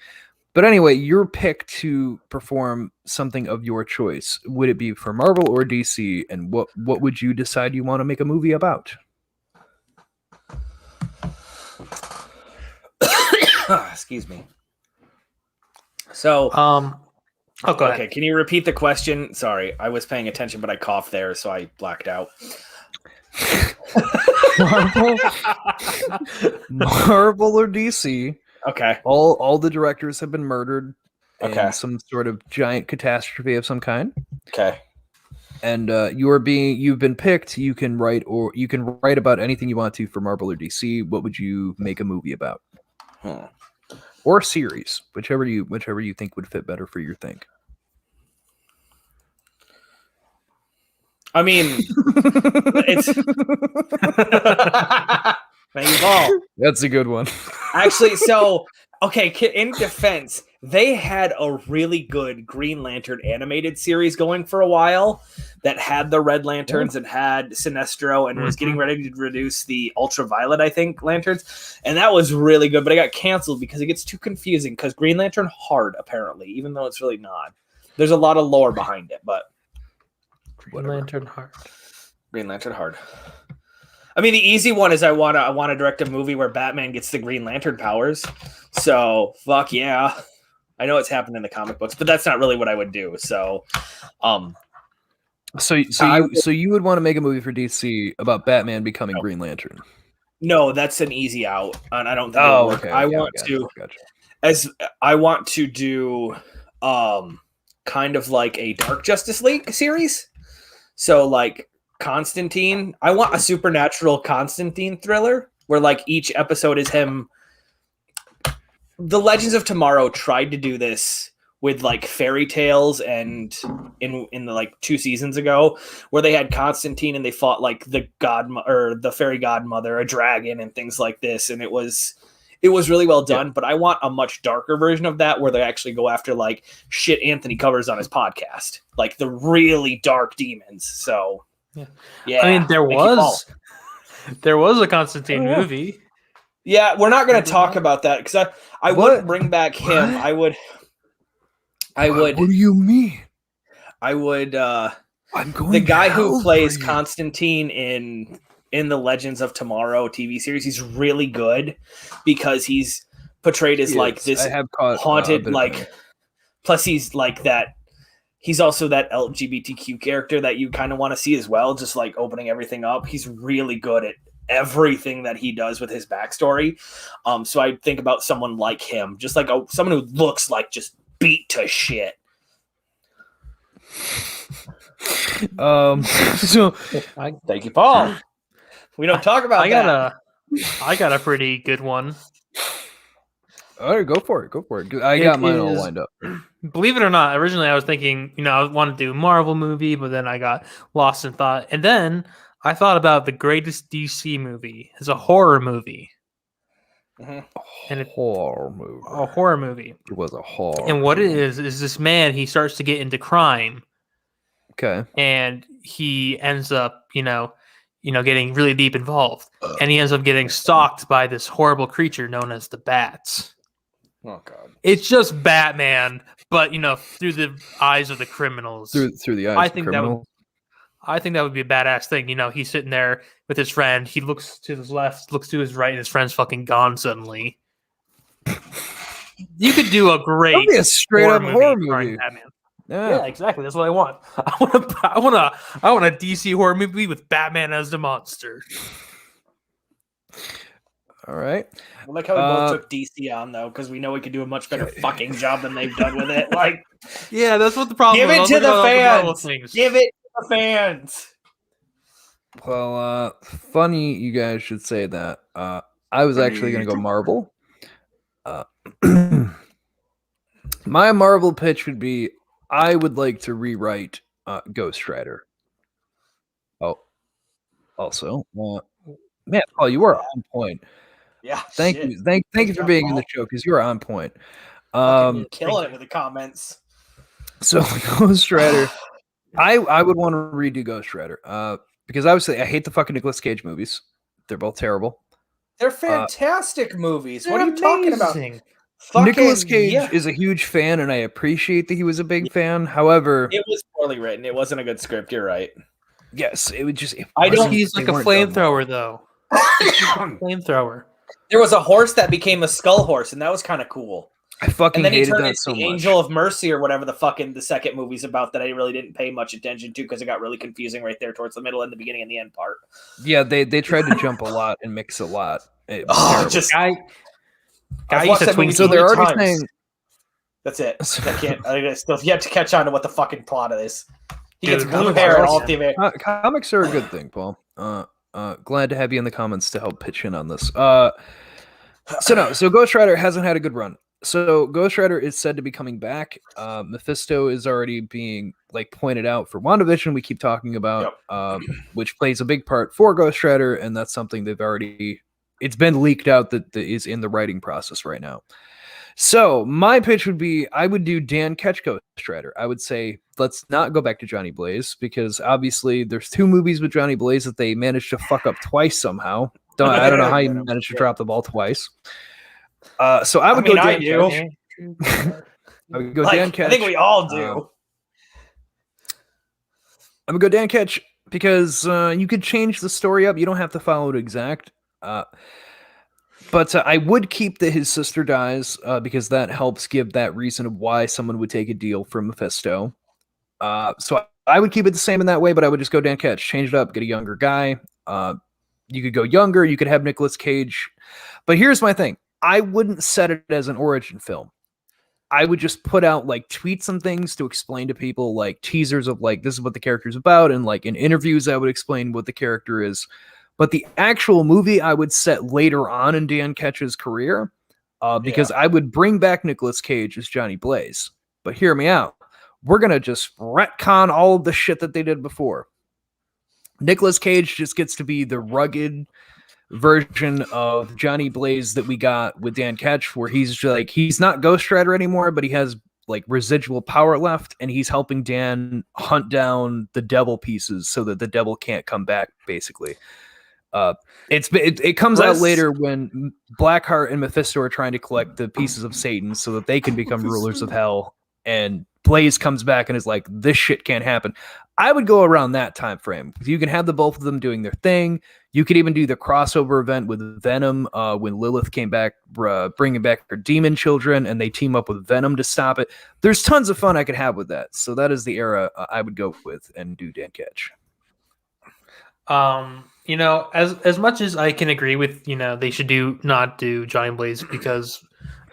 But anyway, you're picked to perform something of your choice. Would it be for Marvel or DC? And what would you decide you want to make a movie about? Excuse me. So, go ahead. Okay, can you repeat the question? Sorry, I was paying attention, but I coughed there, so I blacked out. Marvel or DC? Okay. All the directors have been murdered. Okay. In some sort of giant catastrophe of some kind. Okay. And you've been picked. You can write about anything you want to for Marvel or DC. What would you make a movie about? Or series, whichever you think would fit better for your thing. I mean, it's thank you, Paul. That's a good one. Actually, so okay, in defense, they had a really good Green Lantern animated series going for a while that had the Red Lanterns and had Sinestro and was getting ready to reduce the Ultraviolet, I think, lanterns. And that was really good, but it got canceled because it gets too confusing because Green Lantern hard, apparently, even though it's really not. There's a lot of lore behind it, but Green Lantern hard. Green Lantern hard. I mean, the easy one is I want to direct a movie where Batman gets the Green Lantern powers. So fuck yeah, I know it's happened in the comic books, but that's not really what I would do. So, so you would want to make a movie for DC about Batman becoming Green Lantern? No, that's an easy out, and I don't think it'll work. Okay, I want to do kind of like a Dark Justice League series. So like Constantine, I want a supernatural Constantine thriller where like each episode is him. The Legends of Tomorrow tried to do this with like fairy tales and in the like 2 seasons ago where they had Constantine and they fought like the or the fairy godmother, a dragon and things like this. And it was really well done, but I want a much darker version of that where they actually go after like shit Anthony covers on his podcast, like the really dark demons. So yeah, I mean, there was a Constantine movie. Yeah, we're not going to talk about that because I wouldn't bring back him. I would. What do you mean? I would. I'm going. The guy who plays Constantine in the Legends of Tomorrow TV series, he's really good because he's portrayed as like this haunted, like. Plus, he's like that. He's also that LGBTQ character that you kind of want to see as well, just like opening everything up. He's really good at everything that he does with his backstory. So I think about someone like him, just like someone who looks like just beat to shit. So thank you, Paul. We don't talk about that. I got a pretty good one. All right, go for it. I got mine all lined up. Believe it or not, originally I was thinking, I wanted to do a Marvel movie, but then I got lost in thought. And then I thought about the greatest DC movie as a horror movie. And a horror movie. A horror movie. It was a horror. And what it is this man, he starts to get into crime. Okay. And he ends up, getting really deep involved. And he ends up getting stalked by this horrible creature known as the Bats. Oh God! It's just Batman, but through the eyes of the criminals. Through the eyes of the criminal. I think that would be a badass thing. He's sitting there with his friend. He looks to his left, looks to his right, and his friend's fucking gone suddenly. You could do a great, that'd be a straight up horror movie. Batman. Yeah, exactly. That's what I want. I want a DC horror movie with Batman as the monster. All right. I like how we both took DC on though, because we know we could do a much better fucking job than they've done with it. Like, yeah, that's what the problem. Give it to the fans. Give it to the fans. Well, funny you guys should say that. I was actually going to go Marvel. My Marvel pitch would be, I would like to rewrite Ghost Rider. Oh, also, man, Paul, you are on point. Yeah, thank you for being in the show because you are on point. Killing it with the comments. So Ghost Rider, I would want to redo Ghost Rider because obviously I hate the fucking Nicolas Cage movies. They're both terrible. They're fantastic movies. What are you talking about? Nicolas Cage is a huge fan, and I appreciate that he was a big fan. However, it was poorly written. It wasn't a good script. You're right. Yes, it would just. He's like a flamethrower, though. Flamethrower. There was a horse that became a skull horse, and that was kind of cool. I fucking hated that so much. And then he turned into the Angel of Mercy or whatever the second movie's about that I really didn't pay much attention to because it got really confusing right there towards the middle and the beginning and the end part. Yeah, they tried to jump a lot and mix a lot. Guy used to tween. So they're already saying that's it. I still yet to catch on to what the fucking plot is. He gets blue hair and all the comics are a good thing, Paul. Glad to have you in the comments to help pitch in on this. So Ghost Rider hasn't had a good run. So Ghost Rider is said to be coming back. Mephisto is already being pointed out for WandaVision. We keep talking about, which plays a big part for Ghost Rider, and that's something it's been leaked out that is in the writing process right now. So my pitch would be, I would do Dan Ketch Ghost Rider. I would say, let's not go back to Johnny Blaze because obviously there's 2 movies with Johnny Blaze that they managed to fuck up twice somehow. I don't know how you managed to drop the ball twice. So I would go Dan Ketch. I would go Dan Ketch. I think we all do. I would go Dan Ketch because you could change the story up. You don't have to follow it exact. But I would keep that his sister dies because that helps give that reason of why someone would take a deal from Mephisto. So I would keep it the same in that way, but I would just go Dan Ketch, change it up, get a younger guy. You could go younger. You could have Nicolas Cage. But here's my thing. I wouldn't set it as an origin film. I would just put out like tweets and things to explain to people, like teasers of like this is what the character's about, and like in interviews I would explain what the character is. But the actual movie I would set later on in Dan Ketch's career, because I would bring back Nicolas Cage as Johnny Blaze. But hear me out. We're gonna just retcon all of the shit that they did before. Nicolas Cage just gets to be the rugged version of Johnny Blaze that we got with Dan Ketch, where he's not Ghost Rider anymore, but he has like residual power left, and he's helping Dan hunt down the devil pieces so that the devil can't come back, basically. It comes out later when Blackheart and Mephisto are trying to collect the pieces of Satan so that they can become rulers of hell, and Blaze comes back and is like, this shit can't happen. I would go around that time frame. You can have the both of them doing their thing. You could even do the crossover event with Venom when Lilith came back, bringing back her demon children, and they team up with Venom to stop it. There's tons of fun I could have with that. So that is the era I would go with and do Dan Ketch. You know, as much as I can agree with, you know, they should not do Johnny Blaze because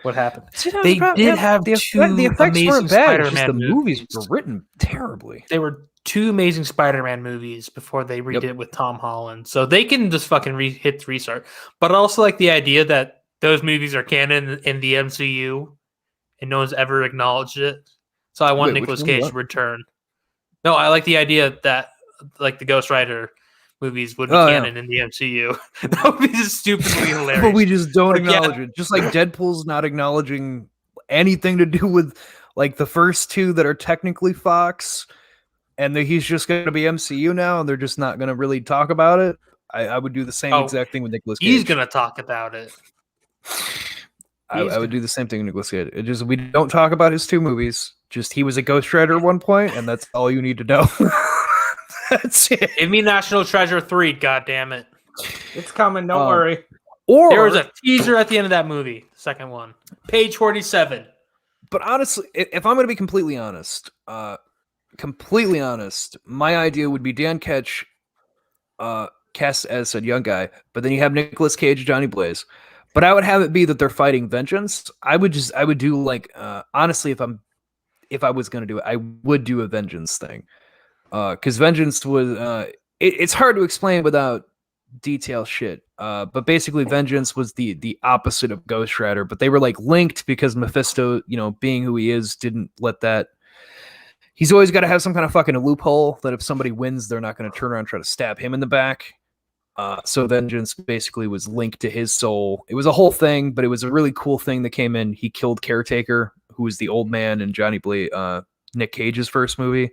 what happened? They did have the effects weren't bad. Just the movies were written terribly. They were 2 amazing Spider-Man movies before they redid it with Tom Holland, so they can just fucking hit restart. But I also like the idea that those movies are canon in the MCU, and no one's ever acknowledged it. So I want Nicolas Cage to return. No, I like the idea that like the Ghost Rider movies would be canon in the MCU. That would be just stupidly hilarious. But we just don't acknowledge it. Just like Deadpool's not acknowledging anything to do with like the first 2 that are technically Fox, and he's just going to be MCU now, and they're just not going to really talk about it. I would do the same exact thing with Nicolas Cage. He's going to talk about it. I would do the same thing with Nicolas Cage. It just, we don't talk about his 2 movies. Just he was a Ghost Rider at one point, and that's all you need to know. That's it. Give me National Treasure 3, goddammit. It's coming, don't worry. Or there was a teaser at the end of that movie, second one. Page 47. But honestly, if I'm going to be completely honest, my idea would be Dan Ketch cast as a young guy, but then you have Nicolas Cage, Johnny Blaze. But I would have it be that they're fighting vengeance. I would do like honestly, if I was going to do it, I would do a vengeance thing. Because vengeance was it's hard to explain without detail shit. But basically vengeance was the opposite of Ghost Rider, but they were like linked because Mephisto, you know, being who he is, didn't let that. He's always got to have some kind of fucking loophole that if somebody wins, they're not going to turn around and try to stab him in the back. So vengeance basically was linked to his soul. It was a whole thing, but it was a really cool thing that came in. He killed Caretaker, who was the old man in Nick Cage's first movie.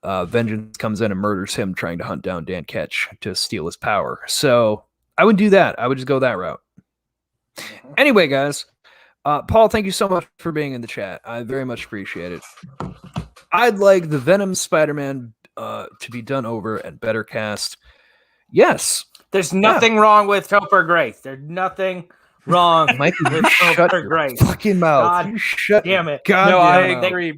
Vengeance comes in and murders him, trying to hunt down Dan Ketch to steal his power. So I would do that. I would just go that route. Anyway, guys, Paul, thank you so much for being in the chat. I very much appreciate it. I'd like the Venom Spider-Man to be done over and better cast. Yes. There's nothing wrong with Topher Grace. There's nothing wrong with Topher Grace. Fucking mouth. God, shut damn it. God no, I agree.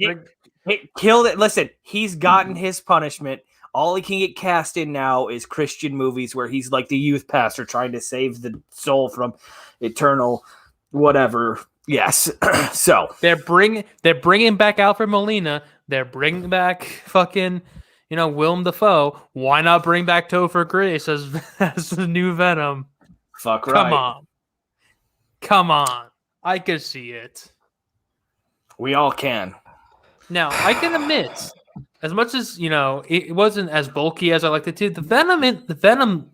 He killed it. Listen, he's gotten his punishment. All he can get cast in now is Christian movies where he's like the youth pastor trying to save the soul from eternal whatever. Yes. So they're bringing back Alfred Molina. They're bringing back fucking, you know, Willem Dafoe. Why not bring back Topher Grace as the new Venom? Fuck right. Come on. I could see it. We all can. Now, I can admit, as much as, you know, it wasn't as bulky as I liked it to, the Venom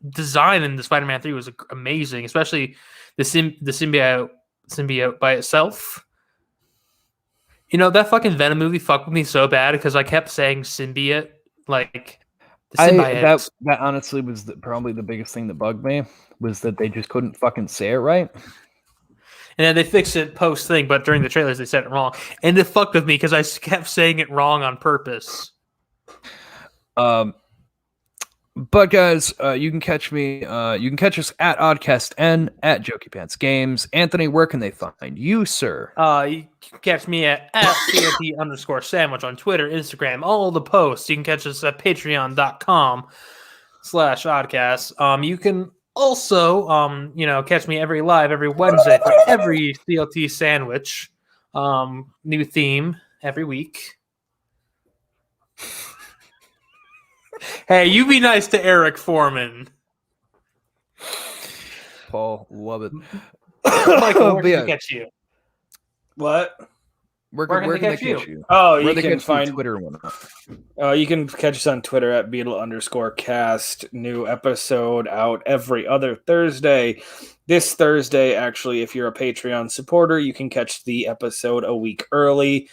design in the Spider-Man 3 was amazing, especially the symbiote by itself. You know, that fucking Venom movie fucked with me so bad because I kept saying symbiote, like the symbiote. That honestly was probably the biggest thing that bugged me, was that they just couldn't fucking say it right. And then they fixed it post thing, but during the trailers they said it wrong, and it fucked with me because I kept saying it wrong on purpose. But guys, you can catch me. You can catch us at Oddcast N at Jokey Pants Games. Anthony, where can they find you, sir? You can catch me at COP_sandwich on Twitter, Instagram, all the posts. You can catch us at patreon.com/Oddcast. You can also, you know, catch me every Wednesday for every CLT sandwich New theme every week. Hey, you be nice to Eric Foreman. Paul, love it. Michael, where But can yeah, we catch you? What? where where can can they they catch catch you? Oh, Where you they can catch you on find Twitter and whatnot. you can catch us on Twitter at Beetle_cast. New episode out every other Thursday. This Thursday, actually, if you're a Patreon supporter, you can catch the episode a week early.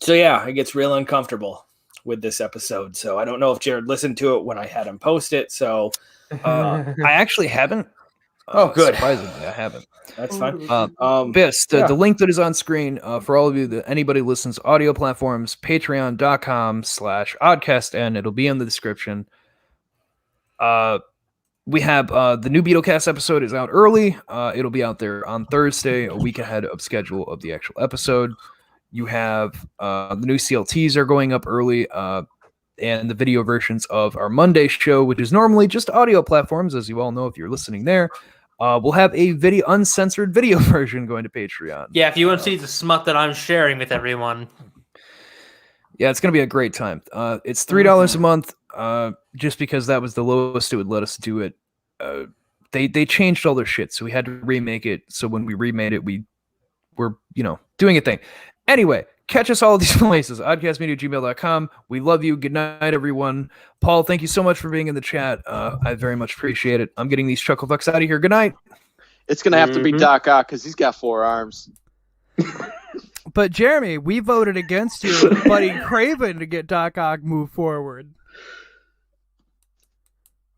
So yeah, it gets real uncomfortable with this episode. So I don't know if Jared listened to it when I had him post it. So I actually haven't. Oh, good. Surprisingly, I haven't. That's fine. Yes, yeah. the link that is on screen for all of you, that anybody listens to audio platforms, patreon.com/oddcast, and it'll be in the description. We have the new Beetlecast episode is out early. It'll be out there on Thursday, a week ahead of schedule of the actual episode. You have the new CLTs are going up early, and the video versions of our Monday show, which is normally just audio platforms, as you all know if you're listening there. We'll have a uncensored video version going to Patreon. Yeah, if you want to see the smut that I'm sharing with everyone. Yeah, it's going to be a great time. It's $3 a month, just because that was the lowest it would let us do it. They changed all their shit, so we had to remake it. So when we remade it, we were, doing a thing. Anyway, catch us all these places, oddcastmedia@gmail.com. We love you. Good night, everyone. Paul, thank you so much for being in the chat. I very much appreciate it. I'm getting these chuckle fucks out of here. Good night. It's going to have to be Doc Ock because he's got 4 arms. But Jeremy, we voted against your buddy Craven to get Doc Ock moved forward.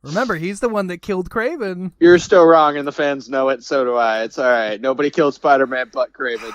Remember, he's the one that killed Craven. You're still wrong, and the fans know it. So do I. It's all right. Nobody killed Spider-Man but Craven.